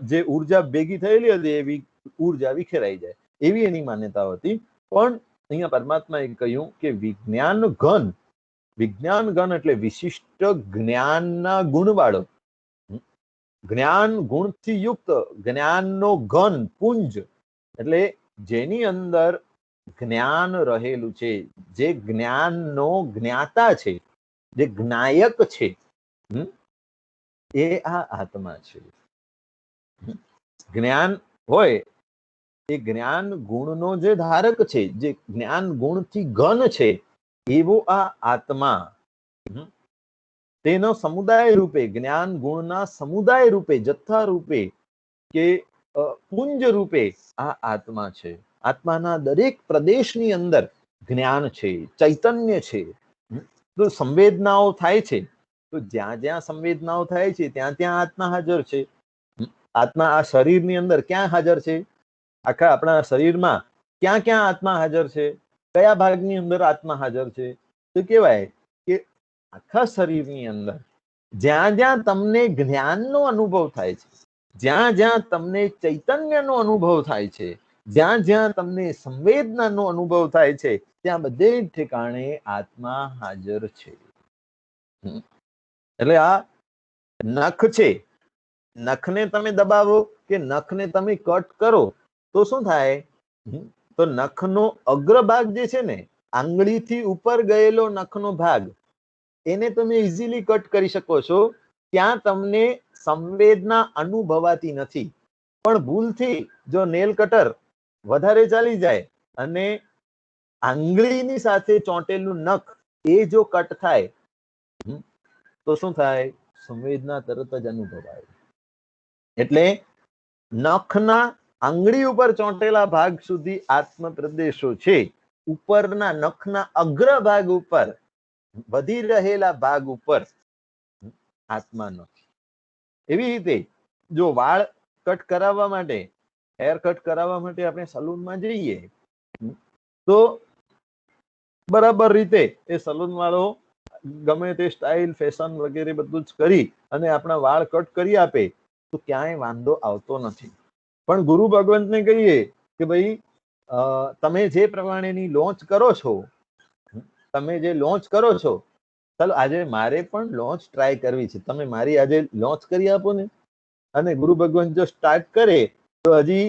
જે ઉર્જા ભેગી થયેલી હતી એવી ઉર્જા વિખેરાઈ જાય, એવી એની માન્યતાઓ હતી. પણ અહીંયા પરમાત્માએ કહ્યું કે વિજ્ઞાન ઘન એટલે વિશિષ્ટ જ્ઞાનના ગુણવાળો, જ્ઞાન ગુણથી યુક્ત, જ્ઞાનનો ઘન પુંજ, એટલે જેની અંદર જ્ઞાન રહેલું છે, જે જ્ઞાનનો જ્ઞાતા છે, જે જ્ઞાયક છે, એ આ આત્મા છે. જ્ઞાન હોય એ જ્ઞાન ગુણનો જે ધારક છે, જે જ્ઞાન ગુણથી ઘન છે, એવો આ આત્મા. તેનો સમુદાય રૂપે, જ્ઞાન ગુણના સમુદાય રૂપે, જથ્થા રૂપે કે પુંજ રૂપે આ આત્મા છે. આત્માના દરેક પ્રદેશની અંદર જ્ઞાન છે, ચૈતન્ય છે. તો સંવેદનાઓ થાય છે, તો જ્યાં જ્યાં સંવેદનાઓ થાય છે ત્યાં ત્યાં આત્મા હાજર છે. આત્મા આ શરીરની અંદર ક્યાં હાજર છે? આખા આપણા શરીરમાં ક્યાં ક્યાં આત્મા હાજર છે? કયા ભાગની અંદર આત્મા હાજર છે? તો કહેવાય કે આખા શરીરની અંદર જ્યાં જ્યાં તમને જ્ઞાનનો અનુભવ થાય છે, જ્યાં જ્યાં તમને ચૈતન્યનો અનુભવ થાય છે, જ્યાં જ્યાં તમને સંવેદનાનો અનુભવ થાય છે, ત્યાં બધે ઠેકાણે આત્મા હાજર છે. એટલે આ નખ છે, નખને તમે દબાવો કે નખને તમે કટ કરો તો શું થાય? તો નખનો અગ્રભાગ જે છે ને, આંગળીથી ઉપર ગયેલો નખનો ભાગ, એને તમે ઇઝીલી કટ કરી શકો છો. ત્યાં તમને સંવેદના અનુભવાતી નથી. પણ ભૂલથી જો નેલ કટર વધારે ચાલી જાય અને આંગળીની સાથે ચોંટેલું નખ એ જો કટ થાય તો શું થાય? સંવેદના તરત જ અનુભવાય. એટલે નખના આંગળી ઉપર ચોંટેલા ભાગ સુધી આત્મ પ્રદેશો છે. ઉપરના નખના અગ્રભાગ ઉપર, વધી રહેલા ભાગ ઉપર આત્મા નથી. એવી રીતે જો વાળ કટ કરાવવા માટે, હેર કટ કરાવવા માટે આપણે સલૂનમાં જઈએ તો બરાબર રીતે એ સલૂન વાળો ગમે તે સ્ટાઇલ, ફેશન વગેરે બધું જ કરી અને આપણા વાળ કટ કરી આપે તો ક્યાંય વાંધો આવતો નથી. પણ ગુરુ ભગવંતને કહીએ કે ભાઈ તમે જે પ્રમાણેની લોન્ચ કરો છો, તમે જે લોન્ચ કરો છો, ચાલો આજે મારે પણ લોન્ચ ટ્રાય કરવી છે, તમે મારી આજે લોન્ચ કરી આપો ને. અને ગુરુ ભગવાન જો સ્ટાર્ટ કરે તો હજી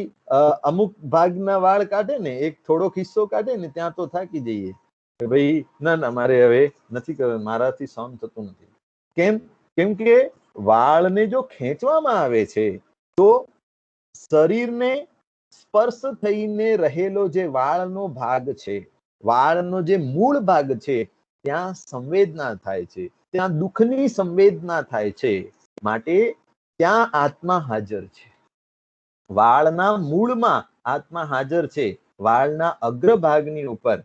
અમુક ભાગના વાળ કાઢે ને, એક થોડોક હિસ્સો કાઢે ને, ત્યાં તો થાકી જઈએ કે ભાઈ ના ના મારે હવે નથી કરવું, મારાથી સહન થતું નથી. કેમ કે વાળને જો ખેંચવામાં આવે છે તો શરીરને સ્પર્શ થઈને રહેલો જે વાળનો ભાગ છે, વાળનો જે મૂળ ભાગ છે, ત્યાં સંવેદના થાય છે, ત્યાં દુઃખની સંવેદના થાય છે. માટે ત્યાં આત્મા હાજર છે. વાળના મૂળમાં આત્મા હાજર છે. વાળના અગ્રભાગની ઉપર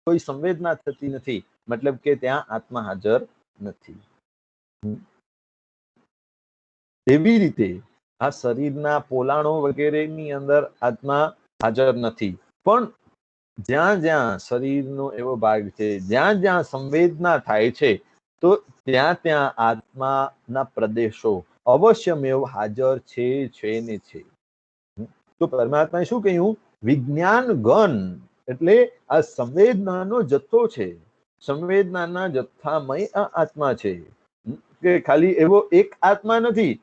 કોઈ સંવેદના થતી નથી, મતલબ કે ત્યાં આત્મા હાજર નથી. એવી રીતે આ શરીરના પોલાણો વગેરેની અંદર આત્મા હાજર નથી. પણ જ્યાં જ્યાં શરીરનો એવો ભાગ છે, જ્યાં જ્યાં સંવેદના થાય છે, તો ત્યાં ત્યાં આત્માના પ્રદેશો અવશ્યમેવ હાજર છે ને છે. તો પરમાત્માએ શું કહ્યું? વિજ્ઞાન ગણ એટલે આ સંવેદનાનો જથ્થો છે. સંવેદનાના જથ્થામય આ આત્મા છે. કે ખાલી એવો એક આત્મા નથી,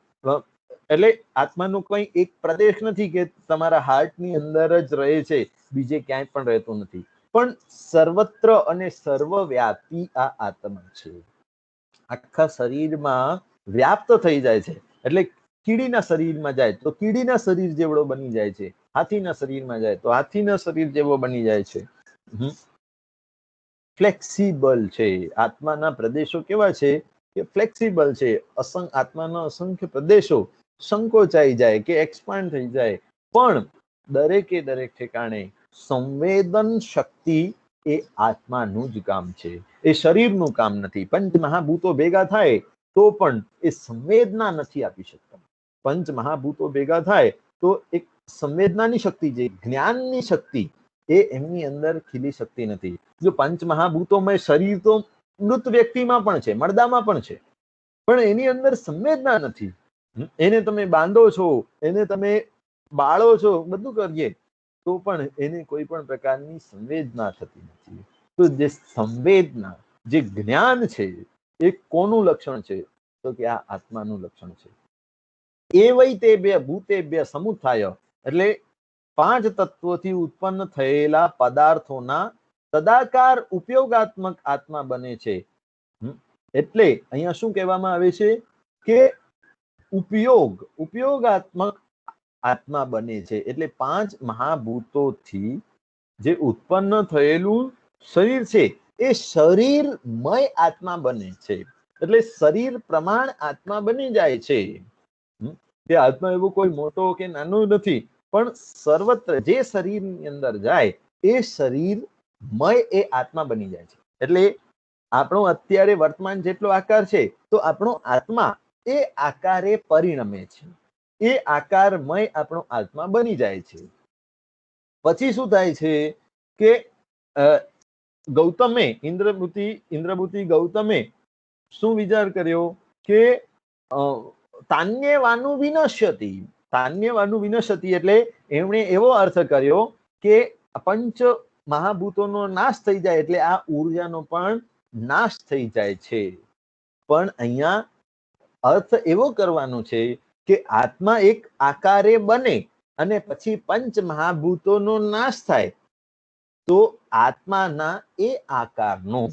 એટલે આત્માનો કોઈ એક પ્રદેશ નથી કે તમારા હાર્ટની અંદર જ રહે છે, બીજે ક્યાંય પણ રહેતો નથી, પણ સર્વત્ર અને સર્વવ્યાપી આ આત્મા છે. આખા શરીરમાં વ્યાપ્ત થઈ જાય છે. એટલે કીડીના શરીરમાં જાય તો કીડીના શરીર જેવડો બની જાય છે, હાથીના શરીરમાં જાય તો હાથીના શરીર જેવો બની જાય છે. ફ્લેક્સિબલ છે. આત્માના પ્રદેશો કેવા છે કે ફ્લેક્સિબલ છે. આત્માના અસંખ્ય પ્રદેશો સંકોચાઈ જાય કે એક્સપાન્ડ થઈ જાય, પણ દરેકે દરેક ઠેકાણે સંવેદન શક્તિ એ આત્માનું જ કામ છે, એ શરીરનું કામ નથી. પંચ મહાભૂતો ભેગા થાય તો પણ એ સંવેદના નથી આપી શકતા. પંચ મહાભૂતો ભેગા થાય તો એક સંવેદનાની શક્તિ છે, જ્ઞાનની શક્તિ એ એમની અંદર ખીલી શકતી નથી. જો પંચ મહાભૂતોમાં શરીર તો મૃત વ્યક્તિમાં પણ છે, મરદામાં પણ છે, પણ એની અંદર સંવેદના નથી. એને તમે બાંધો છો, એને તમે બાળો છો, બધું કરીએ તો પણ એને કોઈ પણ પ્રકારની સંવેદના થતી નથી. તો જે સંવેદના, જે જ્ઞાન છે, એ કોનું લક્ષણ છે? તો કે આ આત્માનું લક્ષણ છે. એ વૈ તે બે ભૂતેભ્ય સમુત્થાય, એટલે 5 તત્વોથી ઉત્પન્ન થયેલા પદાર્થોના તદાકાર ઉપયોગાત્મક આત્મા બને છે. એટલે અહીંયા શું કહેવામાં આવે છે કે ઉપયોગાત્મક આત્મા બને છે. એટલે 5 મહાભૂતોથી જે ઉત્પન્ન થયેલું શરીર છે એ શરીરમય આત્મા બને છે. એટલે શરીર પ્રમાણ આત્મા બની જાય છે. કે આત્મા એવો કોઈ મોટો કે નાનો નથી, પણ સર્વત્ર જે શરીરની અંદર જાય એ શરીરમય એ આત્મા બની જાય છે. એટલે આપણો અત્યારે વર્તમાન જેટલો આકાર છે, તો આપણો આત્મા એ આકારે પરિણમે છે, એ આકારમય આપણો આત્મા બની જાય છે. પછી શું થાય છે કે ગૌતમે ઇન્દ્રભૂતિ ગૌતમે શું વિચાર કર્યો કે તાન્યવાનું વિનશ્યતિ. તાન્યવાનું વિનશ્યતિ એટલે એમણે એવો અર્થ કર્યો કે પંચ મહાભૂતોનો નાશ થઈ જાય એટલે આ ઉર્જાનો પણ નાશ થઈ જાય છે. પણ અહીંયા અર્થ એવો કરવાનો છે કે આત્મા એક આકારે બને અને પછી પંચ મહાભૂતોનો નાશ થાય, તો આત્માના એ આકારનો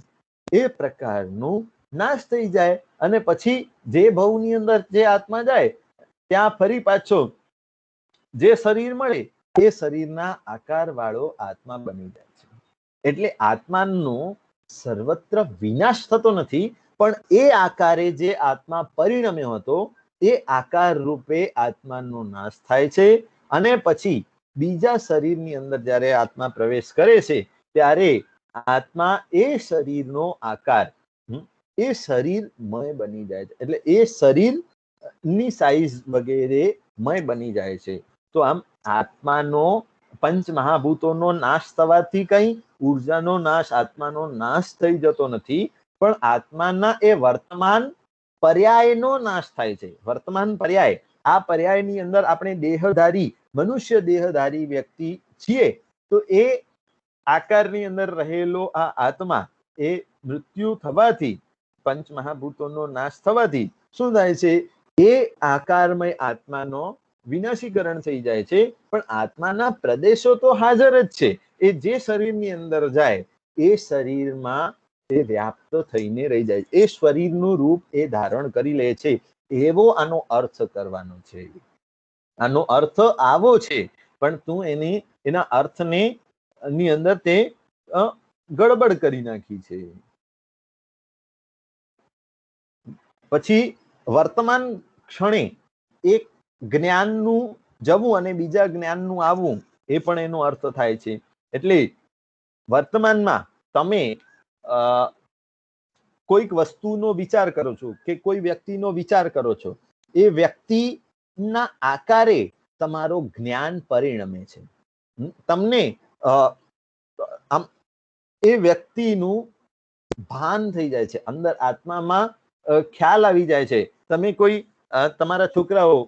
એ પ્રકારનું નાશ થઈ જાય અને પછી જે ભવની અંદર જે આત્મા જાય ત્યાં ફરી પાછો જે શરીર મળે એ શરીરના આકાર વાળો આત્મા બની જાય છે. એટલે આત્માનો સર્વત્ર વિનાશ થતો નથી, પણ એ આકારે જે આત્મા પરિણમ્યો હતો એ આકાર રૂપે આત્માનો નાશ થાય છે. અને પછી બીજા શરીરની અંદર જ્યારે આત્મા પ્રવેશ કરે છે ત્યારે આત્મા એ શરીરનો આકાર એ શરીરમય બની જાય છે. એટલે એ શરીરની સાઈઝ વગેરે મય બની જાય છે. તો આમ આત્માનો પંચ મહાભૂતોનો નાશ થવાથી કઈ ઉર્જાનો નાશ, આત્માનો નાશ થઈ જતો નથી, પણ આત્માના એ વર્તમાન પર્યાયનો નાશ થાય છે. વર્તમાન પર્યાય, આ પર્યાયની અંદર આપણે દેહધારી મનુષ્ય દેહધારી વ્યક્તિ છીએ, તો એ આકારની અંદર રહેલો આ આત્મા એ મૃત્યુ થવાથી, પંચ મહાભૂતોનો નાશ થવાથી શું થાય છે, એ આકારમય આત્માનો વિનાશીકરણ થઈ જાય છે. પણ આત્માના પ્રદેશો તો હાજર જ છે. એ જે શરીરની અંદર જાય એ શરીરમાં એ વ્યાપ્ત થઈને રહી જાય, એ શરીરનું રૂપ એ ધારણ કરી લે છે. એવો આનો અર્થ કરવાનો છે. આનો અર્થ આવો છે, પણ તું એના અર્થને ની અંદર તે ગડબડ કરી નાખી છે. પછી વર્તમાન ક્ષણે એક જ્ઞાનનું જવું અને બીજા જ્ઞાનનું આવવું એ પણ એનો અર્થ થાય છે. એટલે વર્તમાનમાં તમે કોઈક વસ્તુનો વિચાર કરો છો કે કોઈ વ્યક્તિનો વિચાર કરો છો, એ વ્યક્તિના આકારે તમારો જ્ઞાન પરિણમે છે. તમને એ વ્યક્તિનું ભાન થઈ જાય છે, અંદર આત્મામાં ખ્યાલ આવી જાય છે. તમે કોઈ તમારા છોકરાઓ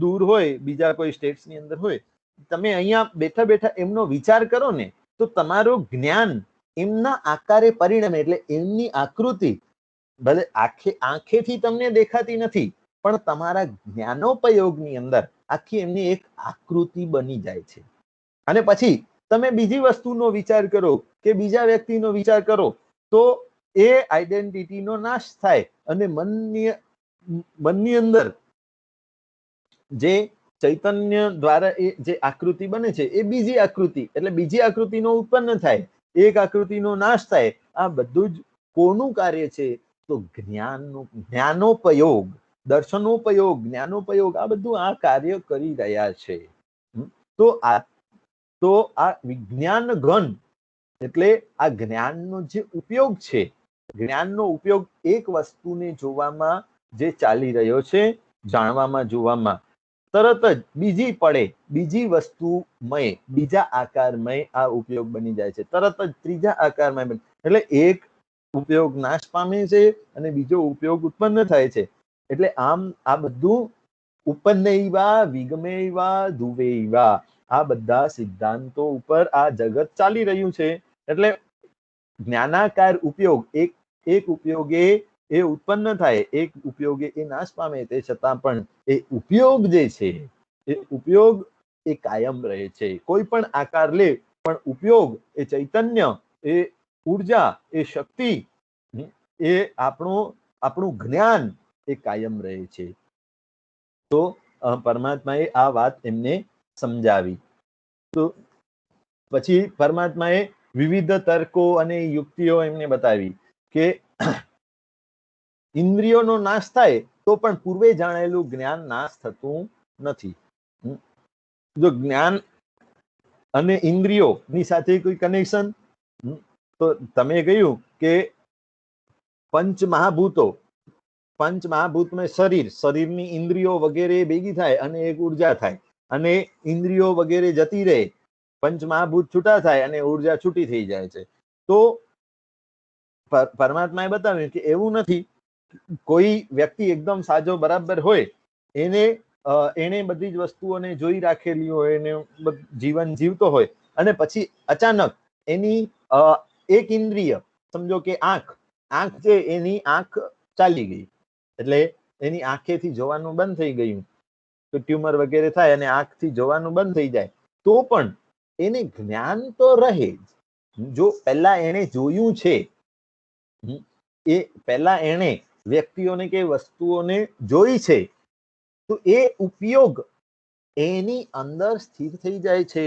દૂર હોય, બીજા કોઈ સ્ટેટ્સની અંદર હોય, તમે અહીંયા બેઠા બેઠા એમનો વિચાર કરો ને, તો તમારું જ્ઞાન એમના આકારે પરિણમે. એટલે એમની આકૃતિ ભલે આંખેથી તમને દેખાતી નથી, પણ તમારા જ્ઞાનોપયોગની અંદર આખી એમની એક આકૃતિ બની જાય છે. અને પછી તમે બીજી વસ્તુનો વિચાર કરો કે બીજા વ્યક્તિનો વિચાર કરો, તો એ આઈડેન્ટિટીનો નાશ થાય અને મનની અંદર જે ચૈતન્ય દ્વારા એ જે આકૃતિ બને છે એ બીજી આકૃતિ, એટલે બીજી આકૃતિનો ઉત્પન્ન થાય, એક આકૃતિનો નાશ થાય. આ બધું જ કોનું કાર્ય છે? તો જ્ઞાનોપયોગ, દર્શનોપયોગ, જ્ઞાનોપયોગ, આ બધું આ કાર્ય કરી રહ્યા છે. તો આ વિજ્ઞાન ઘન એટલે આ જ્ઞાનનો જે ઉપયોગ છે, જ્ઞાનનો ઉપયોગ એક વસ્તુને જોવામાં જે ચાલી રહ્યો છે, જાણવામાં, જોવામાં, તરત જ બીજી પડે બીજી વસ્તુમય, બીજા આકારમય આ ઉપયોગ બની જાય છે. તરત જ ત્રીજા આકારમય બને. એટલે એક ઉપયોગ નાશ પામે છે અને બીજો ઉપયોગ ઉત્પન્ન થાય છે. એટલે આમ આ બધું ઉપન્નૈવા વિગમેવા ધુવૈવા, આ બધા સિદ્ધાંતો ઉપર આ જગત ચાલી રહ્યું છે. એટલે જ્ઞાનાકાર ઉપયોગ, એક ઉપયોગે એ ઉત્પન્ન થાય, એક ઉપયોગે એ નાશ પામે, તે છતાં પણ એ ઉપયોગ જે છે એ ઉપયોગ એ કાયમ રહે છે. કોઈ પણ આકાર લે, પણ ઉપયોગ એ ચૈતન્ય, એ ઉર્જા, એ શક્તિ, એ આપણું જ્ઞાન એ કાયમ રહે છે. તો પરમાત્માએ આ વાત એમને સમજાવી. તો પછી પરમાત્માએ વિવિધ તર્કો અને યુક્તિઓ એમને બતાવી કે ઇન્દ્રિયોનો નાશ થાય તો પણ પૂર્વે જાણેલું જ્ઞાન નાશ થતું નથી. જો જ્ઞાન અને ઇન્દ્રિયોની સાથે કોઈ કનેક્શન, તો તમે કહ્યું કે પંચમહાભૂતમાં શરીરની ઇન્દ્રિયો વગેરે ભેગી થાય અને એક ઉર્જા થાય, અને ઇન્દ્રિયો વગેરે જતી રહે, પંચમહાભૂત છૂટા થાય અને ઉર્જા છૂટી થઈ જાય છે. તો પરમાત્માએ બતાવ્યું કે એવું નથી. કોઈ વ્યક્તિ એકદમ સાજો બરાબર હોય, એને બધી જ વસ્તુઓને જોઈ રાખેલી હોય, એને જીવન જીવતો હોય, અને પછી અચાનક એની એક ઇન્દ્રિય, સમજો કે આંખ છે, એની આંખ ચાલી ગઈ, એટલે એની આંખેથી જોવાનું બંધ થઈ ગયું, તો ટ્યુમર વગેરે થાય અને આંખથી જોવાનું બંધ થઈ જાય, તો પણ એને જ્ઞાન તો રહે જ. જો પહેલા એને જોયું છે, એ પહેલા એને વ્યક્તિઓને કે વસ્તુઓને જોઈ છે, તો એ ઉપયોગ એની અંદર સ્થિર થઈ જાય છે.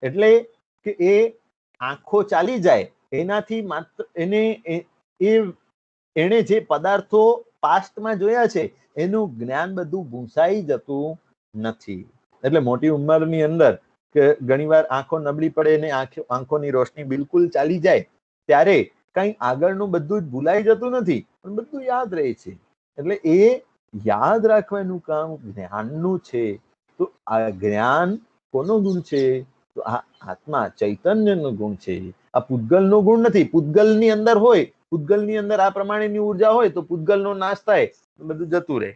એટલે કે એ આંખો ચાલી જાય એનાથી માત્ર એને જે પદાર્થો પાસ્ટમાં જોયા છે એનું જ્ઞાન બધું ભૂંસાઈ જતું નથી. એટલે મોટી ઉંમરની અંદર કે ઘણીવાર આંખો નબળી પડે ને આંખોની રોશની બિલકુલ ચાલી જાય, ત્યારે કઈ આગળનું બધું જ ભૂલાઈ જતું નથી, પણ બધું યાદ રહે છે. એટલે એ યાદ રાખવાનું કામ જ્ઞાનનું છે. તો આ જ્ઞાન કોનો ગુણ છે? તો આ આત્મા ચૈતન્યનો ગુણ છે. આ પૂતગલનો ગુણ નથી. પૂતગલની અંદર હોય, પૂતગલની અંદર આ પ્રમાણેની ઉર્જા હોય તો પૂતગલનો નાશ થાય તો બધું જતું રહે.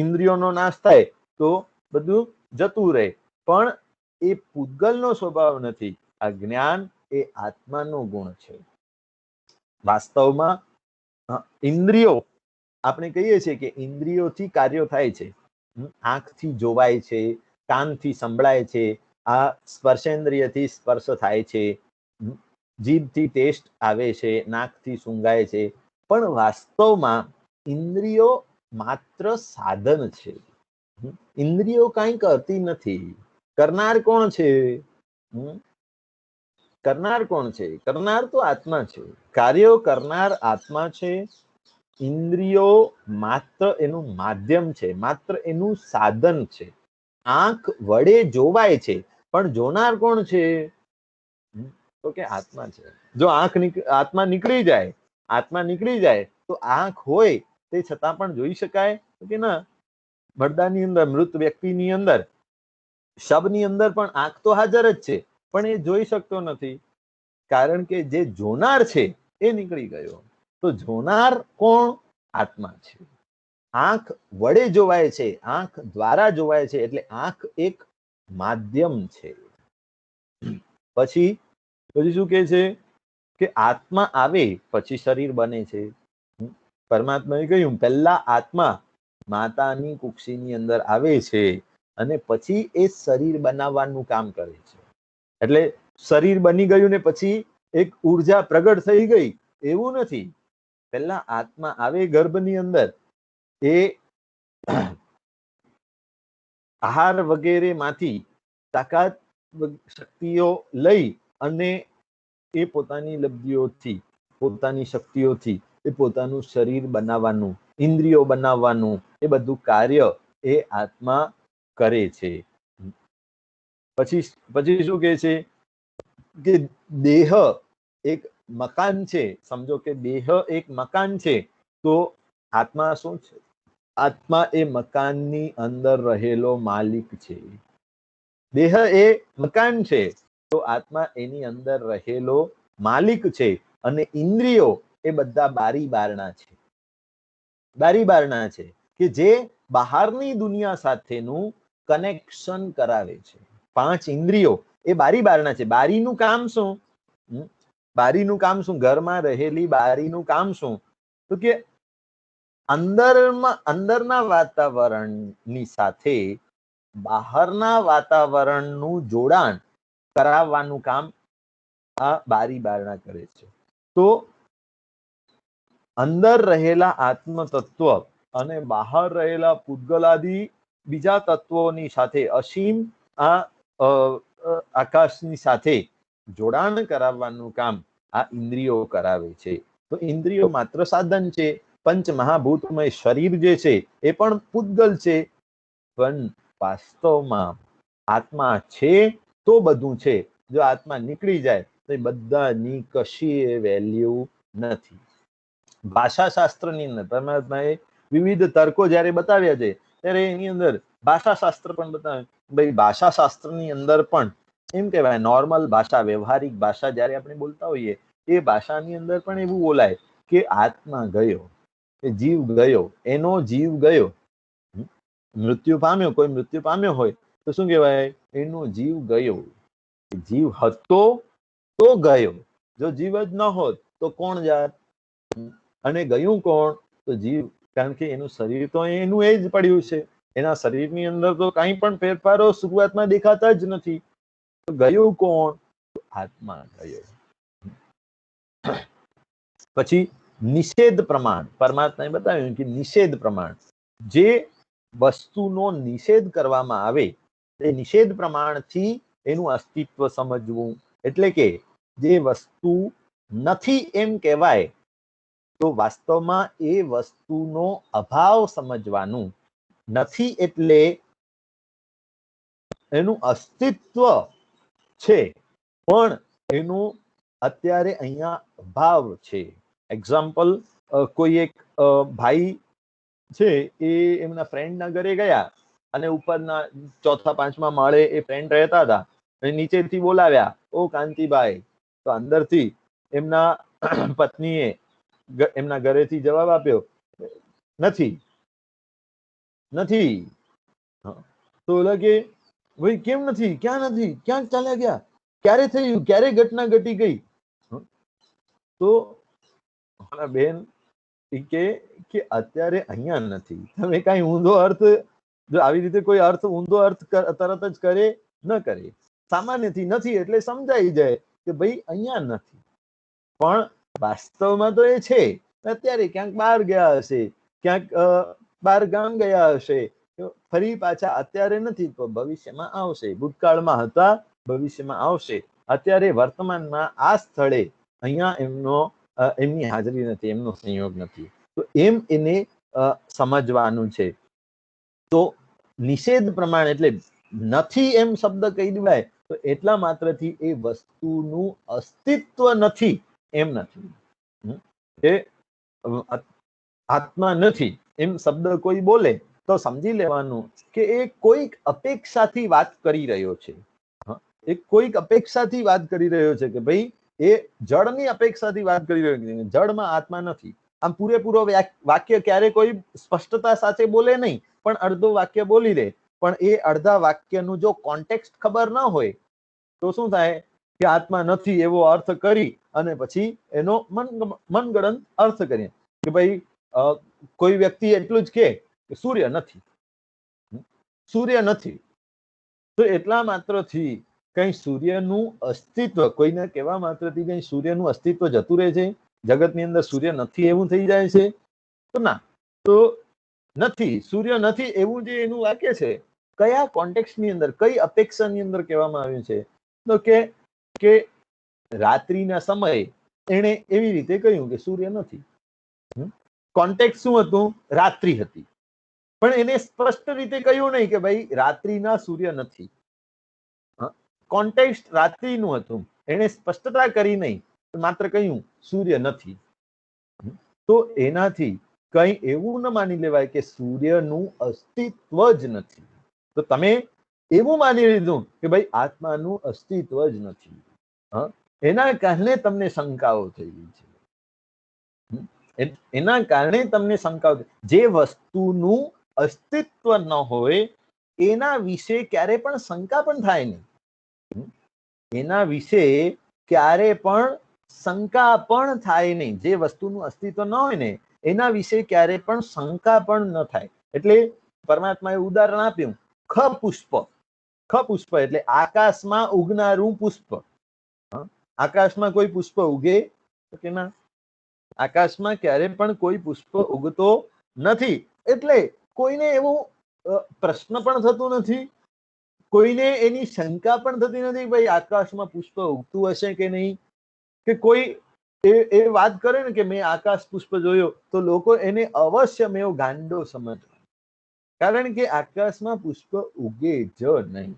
ઇન્દ્રિયોનો નાશ થાય તો બધું જતું રહે. પણ એ પૂતગલનો સ્વભાવ નથી. આ જ્ઞાન એ આત્માનો ગુણ છે. વાસ્તવમાં ઇન્દ્રિયો, આપણે કહીએ છીએ કે ઇન્દ્રિયોથી કાર્યો થાય છે. આંખથી જોવાય છે, કાનથી સંભળાય છે, આ સ્પર્શેન્દ્રિયથી સ્પર્શ થાય છે, જીભથી ટેસ્ટ આવે છે, નાકથી સૂંઘાય છે. પણ વાસ્તવમાં ઇન્દ્રિયો માત્ર સાધન છે. ઇન્દ્રિયો કાંઈ કરતી નથી. કરનાર કોણ છે? કરનાર કોણ છે? કરનાર તો આત્મા છે. કાર્યો કરનાર આત્મા છે. ઇન્દ્રિયો માત્ર એનું માધ્યમ છે, માત્ર એનું સાધન છે. આંખ વડે જોવાય છે, પણ જોનાર કોણ છે? તો કે આત્મા છે. જો આત્મા નીકળી જાય તો આંખ હોય તે છતાં પણ જોઈ શકાય કે ના? મરદાની અંદર, મૃત વ્યક્તિની અંદર, શબની અંદર પણ આંખ તો હાજર જ છે, પણ એ જોઈ શકતો નથી, કારણ કે જે જોનાર છે એ નીકળી ગયો. તો જોનાર કોણ? આત્મા છે. આંખ વડે જોવાય છે, આંખ દ્વારા જોવાય છે, એટલે આંખ એક માધ્યમ છે. પછી શું કે છે કે આત્મા આવે પછી શરીર બને છે. પરમાત્માએ કહ્યું પહેલા આત્મા માતાની કુક્ષીની અંદર આવે છે અને પછી એ શરીર બનાવવાનું કામ કરે છે. એટલે શરીર બની ગયું ને પછી એક ઉર્જા પ્રગટ થઈ ગઈ એવું નથી. પહેલા આત્મા આવે ગર્ભની અંદર, એ આહાર વગેરે માંથી તાકાત શક્તિઓ લઈ અને એ પોતાની લબ્ધિઓથી, પોતાની શક્તિઓથી એ પોતાનું શરીર બનાવવાનું, ઇન્દ્રિયો બનાવવાનું, એ બધું કાર્ય એ આત્મા કરે છે. પછી શું કહે છે કે દેહ એક મકાન છે. સમજો કે દેહ એક મકાન છે, તો આત્મા શું છે? આત્મા એ મકાનની અંદર રહેલો માલિક છે. દેહ એ મકાન છે, તો આત્મા એની અંદર રહેલો માલિક છે. અને ઇન્દ્રિયો એ બધા બારી બારણા છે. બારી બારણા છે કે જે બહારની દુનિયા સાથેનું કનેક્શન કરાવે છે. 5 ઇન્દ્રિયો એ બારી બારણા છે. બારીનું કામ શું? બારીનું કામ શું? ઘરમાં રહેલી બારીનું કામ શું? તો કે અંદરના વાતાવરણની સાથે બહારના વાતાવરણનું જોડાણ કરાવવાનું કામ આ બારી બારણા કરે છે. તો અંદર રહેલા આત્મ તત્વ અને બહાર રહેલા પૂતગલાદી બીજા તત્વોની સાથે અસીમ આ આકાશની સાથે જોડાણ કરાવવાનું કામ આ ઇન્દ્રિયો કરાવે છે. તો ઇન્દ્રિયો માત્ર સાધન છે. પંચમહાભૂતમય શરીર જે છે એ પણ પૂતગલ છે, પણ વાસ્તવમાં આત્મા છે તો બધું છે. જો આત્મા નીકળી જાય તો એ બધાની કશી વેલ્યુ નથી. ભાષાશાસ્ત્રની અંદર પરમાત્માએ વિવિધ તર્કો જ્યારે બતાવ્યા છે ત્યારે એની અંદર ભાષાશાસ્ત્ર પણ બતાવે. ભાઈ ભાષાશાસ્ત્રની અંદર પણ એમ કહેવાય નોર્મલ ભાષા, વ્યવહારિક ભાષા જ્યારે આપણે બોલતા હોઈએ એ ભાષાની અંદર પણ એવું બોલાય કે આત્મા ગયો, એ જીવ ગયો, એનો જીવ ગયો. મૃત્યુ પામ્યો, કોઈ મૃત્યુ પામ્યો હોય તો શું કહેવાય? એનો જીવ ગયો. જીવ હતો તો ગયો, જો જીવ જ ન હોત તો કોણ જાત? અને ગયું કોણ? તો જીવ, કારણ કે એનું શરીર તો એનું એ જ પડ્યું છે. એના શરીરની અંદર તો કંઈ પણ ફેરફારો શરૂઆતમાં દેખાતા જ નથી. તો ગયું કોણ? આત્મા ગયો. પછી નિષેધ પ્રમાણ પરમાત્માએ બતાવ્યું કે નિષેધ પ્રમાણ, જે વસ્તુનો નિષેધ કરવામાં આવે એ નિષેધ પ્રમાણથી એનું અસ્તિત્વ સમજવું. એટલે કે જે વસ્તુ નથી એમ કહેવાય તો વાસ્તવમાં એ વસ્તુનો અભાવ સમજવાનું. નથી એટલે એનું અસ્તિત્વ છે પણ એનું અત્યારે અહીંયા અભાવ છે. એક્ઝામ્પલ, કોઈ એક ભાઈ છે એ એમના ફ્રેન્ડના ઘરે ગયા અને ઉપરના ચોથા પાંચમા માળે એ ફ્રેન્ડ રહેતા હતા. નીચેથી બોલાવ્યા, ઓ કાંતિભાઈ. તો અંદરથી એમના પત્નીએ એમના ઘરેથી જવાબ આપ્યો, નથી નથી. તો લાગે ભાઈ કેમ નથી, ક્યાં નથી, ક્યાં ચાલ્યા ગયા, ક્યારે થયું, ક્યારે ઘટના ઘટી ગઈ? તો બેન કે અત્યારે અહીંયા નથી. તમે કઈ ઊંધો અર્થ, જો આવી રીતે કોઈ અર્થ ઊંધો અર્થ તરત જ કરે ન કરે. સામાન્યથી નથી એટલે સમજાઈ જાય કે ભાઈ અહીંયા નથી, પણ વાસ્તવમાં તો એ છે. અત્યારે ક્યાંક બહાર ગયા હશે, ક્યાંક બહાર ગામ ગયા હશે, ફરી પાછા અત્યારે નથી તો ભવિષ્યમાં આવશે. ભૂતકાળમાં હતા, ભવિષ્યમાં આવશે. અત્યારે વર્તમાનમાં આ સ્થળે અહીંયા એમની હાજરી નથી, એમનો સંયોગ નથી. તો એમ એને સમજવાનું છે. તો નિષેધ પ્રમાણ એટલે નથી એમ શબ્દ કહી દેવાય તો એટલા માત્રથી એ વસ્તુનું અસ્તિત્વ નથી એમ નથી. એ આત્મા નથી એમ શબ્દ કોઈ બોલે તો સમજી લેવાનું કે એ કોઈક અપેક્ષાથી વાત કરી રહ્યો છે. એ કોઈક અપેક્ષાથી વાત કરી રહ્યો છે કે ભાઈ એ જળની અપેક્ષાથી વાત કરી રહ્યો છે. જળમાં આત્મા નથી. આમ પૂરેપૂરો વાક્ય ક્યારે કોઈ સ્પષ્ટતા સાથે બોલે નહીં, પણ અડધો વાક્ય બોલી દે. પણ એ અડધા વાક્યનું જો કોન્ટેક્સ્ટ ખબર ન હોય તો શું થાય કે આત્મા નથી એવો અર્થ કરી અને પછી એનો મનગણત અર્થ કરીએ કે ભાઈ કોઈ વ્યક્તિ એટલું જ કે સૂર્ય નથી, સૂર્ય નથી. તો એટલા માત્રથી કઈ સૂર્યનું અસ્તિત્વ, કોઈને કહેવા માત્રથી કઈ સૂર્યનું અસ્તિત્વ જતું રહે છે? જગતની અંદર સૂર્ય નથી એવું થઈ જાય છે? તો ના. તો નથી, સૂર્ય નથી એવું જે એનું વાક્ય છે, કયા કોન્ટેક્સ્ટની અંદર, કઈ અપેક્ષાની અંદર કહેવામાં આવ્યું છે? તો કે રાત્રિના સમયે એણે એવી રીતે કહ્યું કે સૂર્ય નથી. કોન્ટેક્સ્ટ શું હતું? રાત્રિ હતી. પણ એને સ્પષ્ટ રીતે કહ્યું નહીં કે ભાઈ રાત્રિના સૂર્ય નથી. કોન્ટેક્સ્ટ રાત્રિનું હતું, એને સ્પષ્ટતા કરી નહીં, માત્ર કહ્યું સૂર્ય નથી. તો એનાથી કઈ એવું ન માની લેવાય કે સૂર્યનું અસ્તિત્વ જ નથી. તો તમે એવું માની લીધું કે ભાઈ આત્માનું અસ્તિત્વ જ નથી. એના કારણે તમને શંકાઓ થઈ ગઈ છે. એના કારણે તમને શંકાઓ. જે વસ્તુનું અસ્તિત્વ ન હોય એના વિશે ક્યારે પણ શંકા પણ થાય નહીં. એના વિશે ક્યારે પણ શંકા પણ થાય નહીં. જે વસ્તુનું અસ્તિત્વ ન હોય ને એના વિશે ક્યારે પણ શંકા પણ ન થાય. એટલે પરમાત્માએ ઉદાહરણ આપ્યું, ખ પુષ્પ. ખ પુષ્પ એટલે આકાશમાં ઉગનારું પુષ્પ. આકાશમાં કોઈ પુષ્પ ઉગે કે ના? આકાશમાં ક્યારે પણ કોઈ પુષ્પ ઉગતો નથી. એટલે કોઈને એવું પ્રશ્ન પણ થતું નથી, કોઈને એની શંકા પણ થતી નથી ભાઈ આકાશમાં પુષ્પ ઉગતું હશે કે નહીં, કે કોઈ એ વાત કરે ને કે મેં આકાશ પુષ્પ જોયો, તો લોકો એને અવશ્ય મેં ગાંડો સમજવા, કારણ કે આકાશમાં પુષ્પ ઉગે જ નહીં,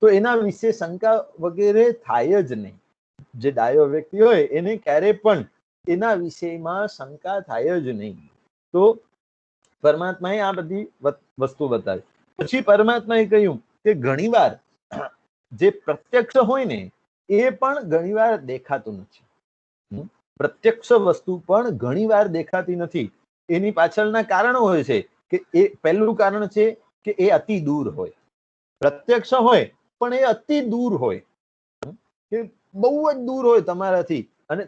તો એના વિશે શંકા વગેરે થાય જ નહીં. જે ડાયો વ્યક્તિ હોય એને ક્યારે પણ એના વિષયમાં શંકા થાય જ નહીં. તો પરમાત્માએ આ બધી વસ્તુ બતાવી. પછી પરમાત્માએ કહ્યું કે ઘણીવાર જે પ્રત્યક્ષ હોય ને એ પણ ઘણીવાર દેખાતું નથી. પ્રત્યક્ષ વસ્તુ પણ ઘણીવાર દેખાતી નથી. એની પાછળના કારણો હોય છે કે એ પહેલું કારણ છે કે એ અતિ દૂર હોય. પ્રત્યક્ષ હોય પણ એ અતિ દૂર હોય, કે બહુ જ દૂર હોય તમારાથી, અને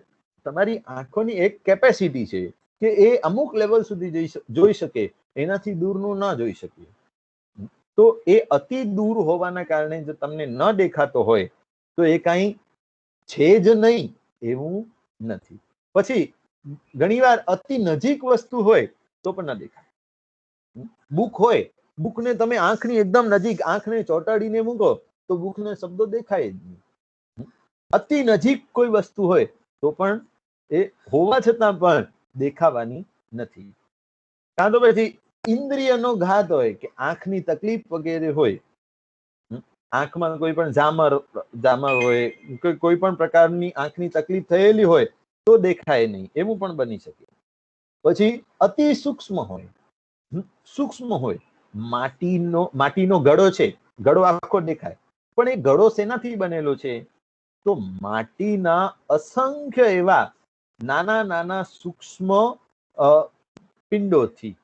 તમારી આંખોની એક કેપેસિટી છે કે એ અમુક લેવલ સુધી જોઈ શકે, એનાથી દૂરનું ન જોઈ શકીએ. તો એ અતિ દૂર હોવાના કારણે જો તમને ન દેખાતો હોય તો એ કાંઈ છે જ નહીં એવું નથી. પછી ઘણીવાર અતિ નજીક વસ્તુ હોય તો પણ ન દેખાય. બુક હોય, બુકને તમે આંખની એકદમ નજીક આંખને ચોંટાડીને મૂકો તો બુકને શબ્દો દેખાય જ નહીં. અતિ નજીક કોઈ વસ્તુ હોય તો પણ એ હોવા છતાં પણ દેખાવાની નથી. કાં તો પછી ઇન્દ્રિયનો ઘાત હોય કે આંખની તકલીફ વગેરે હોય, આંખમાં કોઈ પણ જામર હોય, કોઈ પણ પ્રકારની આંખની તકલીફ થયેલી હોય તો દેખાય નહીં, એવું પણ બની શકે. પછી અતિ સૂક્ષ્મ હોય, સૂક્ષ્મ હોય, માટીનો ઘડો છે, ઘડો આખો દેખાય, પણ એ ઘડો શેનાથી બનેલો છે? તો માટીના અસંખ્ય એવા નાના નાના સૂક્ષ્મ પિંડોથી,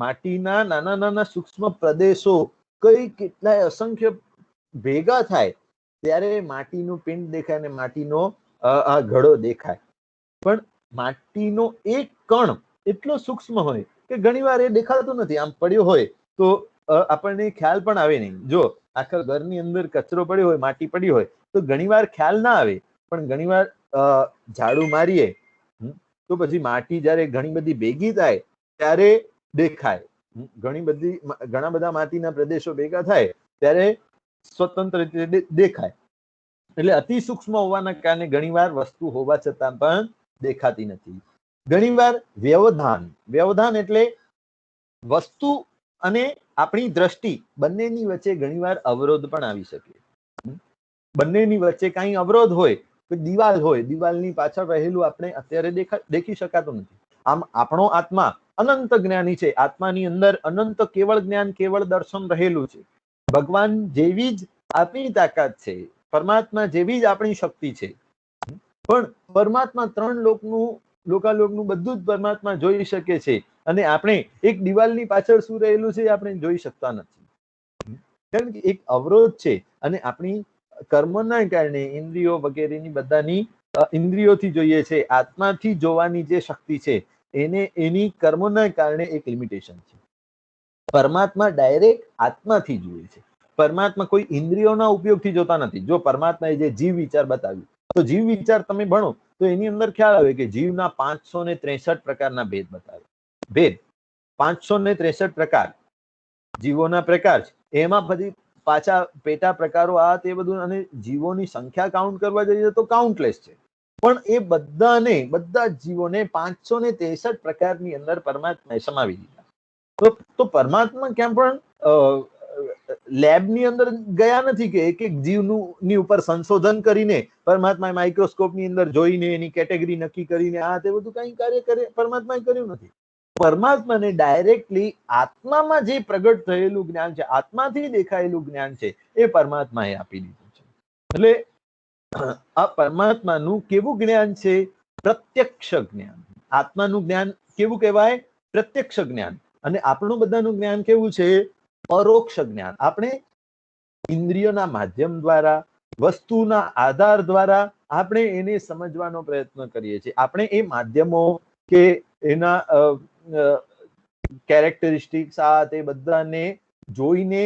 માટીના નાના નાના સૂક્ષ્મ પ્રદેશો કઈ કેટલાય અસંખ્ય ભેગા થાય ત્યારે માટીનું પિંડ દેખાય અને માટીનો આ ઘડો દેખાય. પણ માટીનો એક કણ એટલો સૂક્ષ્મ હોય કે ઘણીવાર એ દેખાતો નથી. આમ પડ્યો હોય તો આપણને ખ્યાલ પણ આવે નહીં. જો આખા ઘરની અંદર કચરો પડ્યો હોય, માટી પડી હોય તો ઘણીવાર ખ્યાલ ના આવે, પણ ઘણીવાર ઝાડુ મારીએ તો પછી માટી જ્યારે ઘણી બધી ભેગી થાય ત્યારે દેખાય. ઘણા બધા માટીના પ્રદેશો ભેગા થાય ત્યારે સ્વતંત્ર રીતે દેખાય. એટલે અતિ સૂક્ષ્મ હોવાના કારણે ઘણીવાર વસ્તુ હોવા છતાં પણ દેખાતી નથી. ઘણીવાર વ્યવધાન એટલે વસ્તુ અને આપણી દ્રષ્ટિ બંનેની વચ્ચે ઘણીવાર અવરોધ પણ આવી શકે. બંનેની વચ્ચે કાંઈ અવરોધ હોય, દિવાલ હોય, દિવાલની પાછળ રહેલું આપણે અત્યારે દેખી શકાતું નથી. આમ આપણો આત્મા અનંત જ્ઞાની છે. આત્માની અંદર અનંત કેવળ જ્ઞાન, કેવળ દર્શન રહેલું છે. ભગવાન જેવી જ આપણી તાકાત છે, પરમાત્મા જેવી જ આપણી શક્તિ છે, પણ પરમાત્મા ત્રણ લોકાલોકનું બધું જ પરમાત્મા જોઈ શકે છે, અને આપણે એક દિવાલની પાછળ શું રહેલું છે આપણે જોઈ શકતા નથી. કારણ કે એક અવરોધ છે, અને આપણી કર્મના કારણે ઇન્દ્રિયો વગેરેની બધાની ઇન્દ્રિયોથી જોઈએ છે, આત્માથી જોવાની જે શક્તિ છે એની કર્મોના કારણે એક લિમિટેશન છે. પરમાત્મા ડાયરેક્ટ આત્માથી જુએ છે. પરમાત્મા કોઈ ઇન્દ્રિયોના ઉપયોગથી જોતા નથી. જો પરમાત્માએ જે જીવ વિચાર બતાવ્યું, તો જીવ વિચાર તમે ભણો તો એની અંદર ખ્યાલ આવે કે જીવના 563 પ્રકારના ભેદ બતાવે. ભેદ 563 પ્રકાર જીવોના પ્રકાર છે. એમાં પછી પાછા પેટા પ્રકારો આ તે બધું, અને જીવોની સંખ્યા કાઉન્ટ કરવા જઈએ તો કાઉન્ટલેસ છે. પણ એ બધા જીવોને 563 પ્રકારની અંદર પરમાત્માએ સમાવી દીધા. તો પરમાત્મા ક્યાં પણ લેબની અંદર ગયા નથી કે એક એક જીવની ઉપર સંશોધન કરીને પરમાત્માએ માઇક્રોસ્કોપની અંદર જોઈને એની કેટેગરી નક્કી કરીને આ તે બધું કઈ કાર્ય પરમાત્માએ કર્યું નથી. પરમાત્માને ડાયરેક્ટલી આત્મામાં જે પ્રગટ થયેલું જ્ઞાન છે, આત્માથી દેખાયેલું જ્ઞાન છે, એ પરમાત્માએ આપી દીધું છે. એટલે આ પરમાત્માનું કેવું જ્ઞાન છે? પ્રત્યક્ષ જ્ઞાન. આત્માનું જ્ઞાન કેવું કહેવાય? પ્રત્યક્ષ જ્ઞાન. અને આપણું બધાનું જ્ઞાન કેવું છે? પરોક્ષ જ્ઞાન. આપણે ઇન્દ્રિયોના માધ્યમ દ્વારા, વસ્તુના આધાર દ્વારા આપણે એને સમજવાનો પ્રયત્ન કરીએ છીએ. આપણે એ માધ્યમો કે એના કેરેક્ટરિસ્ટિક્સ આ તે બધાને જોઈને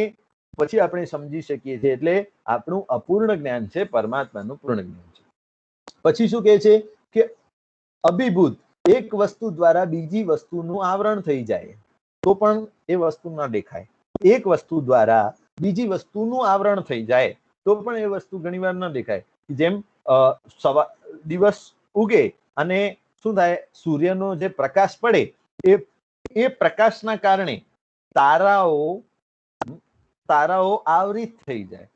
પછી આપણે સમજી શકીએ છીએ. એટલે આપણું અપૂર્ણ જ્ઞાન છે, પરમાત્માનું પૂર્ણ જ્ઞાન છે. પછી શું કહે છે કે અભિભૂત, એક વસ્તુ દ્વારા બીજી વસ્તુનું આવરણ થઈ જાય તો પણ એ વસ્તુ ન દેખાય. એક વસ્તુ દ્વારા બીજી વસ્તુનું આવરણ થઈ જાય તો પણ એ વસ્તુ ઘણીવાર ન દેખાય. જેમ દિવસ ઉગે અને શું થાય, સૂર્યનો જે પ્રકાશ પડે એ પ્રકાશના કારણે તારાઓ આવૃત થઈ જાય.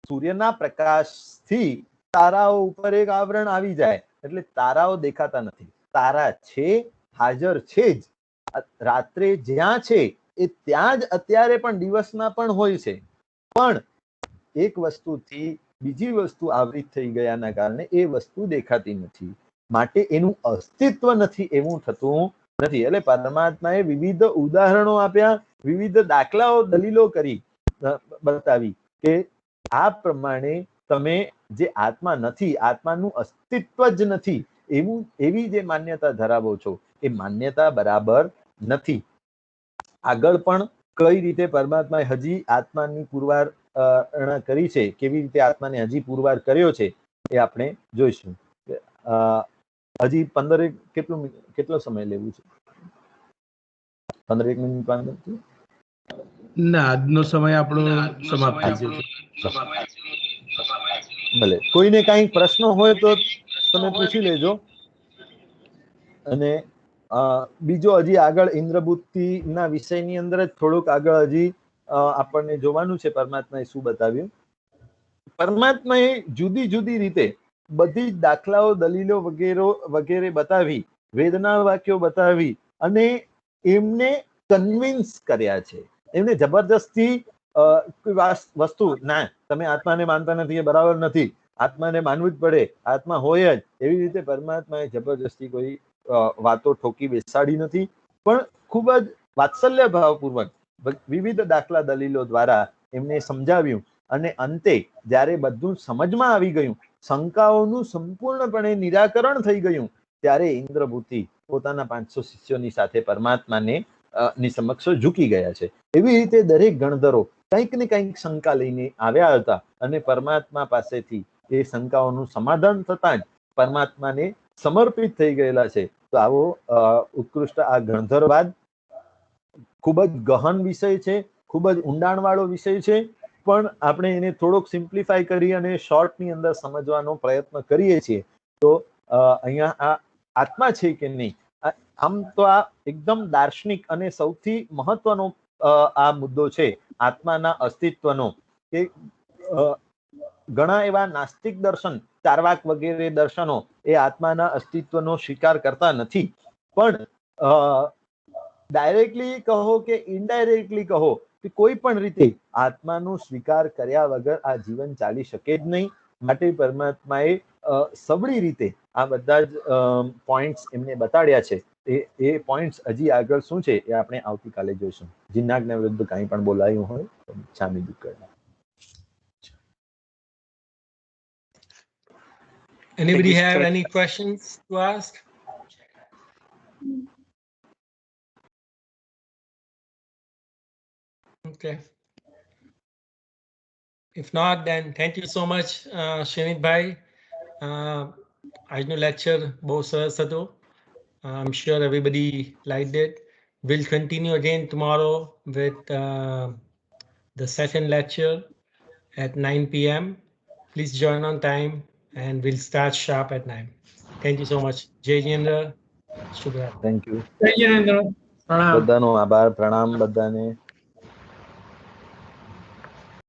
સૂર્યના પ્રકાશથી તારાઓ ઉપર એક આવરણ આવી જાય એટલે તારાઓ દેખાતા નથી. તારા છે, હાજર છે જ, રાત્રે જ્યાં છે એ ત્યાં જ અત્યારે પણ દિવસના પણ હોય છે, પણ એક વસ્તુથી બીજી વસ્તુ આવૃત થઈ ગયાના કારણે એ વસ્તુ દેખાતી નથી, માટે એનું અસ્તિત્વ નથી એવું થતું નથી. એટલે પરમાત્માએ વિવિધ ઉદાહરણો આપ્યા, વિવિધ દાખલાઓ દલીલો કરી બતાવી કે આ પ્રમાણે તમે જે આત્મા નથી, આત્માનું અસ્તિત્વ જ નથી એવી જે માન્યતા ધરાવો છો એ માન્યતા બરાબર નથી. આગળ પણ કઈ રીતે પરમાત્માએ હજી આત્માની પુરવાર કરી છે, કેવી રીતે આત્માને હજી પુરવાર કર્યો છે એ આપણે જોઈશું. હજી 15 કેટલો સમય લેવું છે? 15 મિનિટ ના, આજનો સમય આપણો સમાપ્ત થઈ ગયો છે. ભલે કોઈને કઈ પ્રશ્નો હોય તો તમે પૂછી લેજો. અને બીજો હજી આગળ ઇન્દ્રબુદ્ધિના વિષયની અંદર જ થોડુંક આગળ હજી આપણને જોવાનું છે પરમાત્માએ શું બતાવ્યું. પરમાત્માએ જુદી જુદી રીતે બધી જ દાખલાઓ, દલીલો વગેરે બતાવી, વેદના વાક્યો બતાવી અને એમને કન્વિન્સ કર્યા છે. એમને જબરજસ્તી વસ્તુ ના, તમે આત્માને માનતા નથી એ બરાબર નથી, આત્માને માનવું જ પડે, આત્મા હોય જ, એવી રીતે પરમાત્માએ જબરજસ્તી કોઈ વાતો ઠોકી બેસાડી નથી, પણ ખૂબ જ વાત્સલ્ય ભાવપૂર્વક વિવિધ દાખલા દલીલો દ્વારા એમને સમજાવ્યું. અને અંતે જ્યારે બધું સમજમાં આવી ગયું, શંકાઓનું સંપૂર્ણપણે નિરાકરણ થઈ ગયું, ત્યારે ઇન્દ્રબુદ્ધિ પોતાના 500 શિષ્યોની સાથે પરમાત્માને ની સમક્ષ ઝૂકી ગયા છે. એવી રીતે દરેક ગણધરો કંઈક ને કંઈક શંકા લઈને આવ્યા હતા અને પરમાત્મા પાસેથી એ શંકાઓનું સમાધાન થતાં જ પરમાત્માને સમર્પિત થઈ ગયેલા છે. તો આવો ઉત્કૃષ્ટ આ ગણધરવાદ ખૂબ જ ગહન વિષય છે, ખૂબ જ ઊંડાણવાળો વિષય છે, પણ આપણે એને થોડોક સિમ્પ્લિફાય કરી અને શોર્ટની અંદર સમજવાનો પ્રયત્ન કરીએ છીએ. તો અહીંયા આ આત્મા છે કે નહીં, આમ તો આ એકદમ દાર્શનિક અને સૌથી મહત્વનો આ મુદ્દો છે આત્માના અસ્તિત્વનો. કે ઘણા એવા નાસ્તિક દર્શન, ચાર્વાક વગેરે દર્શનો એ આત્માના અસ્તિત્વનો સ્વીકાર કરતા નથી, પણ ડાયરેક્ટલી કહો કે ઇનડાયરેક્ટલી કહો કે કોઈ પણ રીતે આત્માનો સ્વીકાર કર્યા વગર આ જીવન ચાલી શકે જ નહીં. માટે પરમાત્માએ સબળી રીતે આ બધા જ પોઈન્ટ્સ એમને બતાડ્યા છે. એ પોઈન્ટ્સ હજી આગળ શું છે એ આપણે આવતીકાલે જોઈશું. જિન્નાગના વિરુદ્ધ કંઈ પણ બોલાયું હોય તો સામી દુઃખ. Anybody have any questions to ask? Okay. If not, then thank you so much, Shinit bhai. આજનો lecture બહુ સરસ હતો. I'm sure everybody liked it. We'll continue again tomorrow with the second lecture at 9 p.m. Please join on time and we'll start sharp at 9. Thank you so much. Jai Jindra. Shubha. Thank you. જય જિનેન્દ્ર. પ્રણામ. બધાનો આભાર, પ્રણામ બધાને.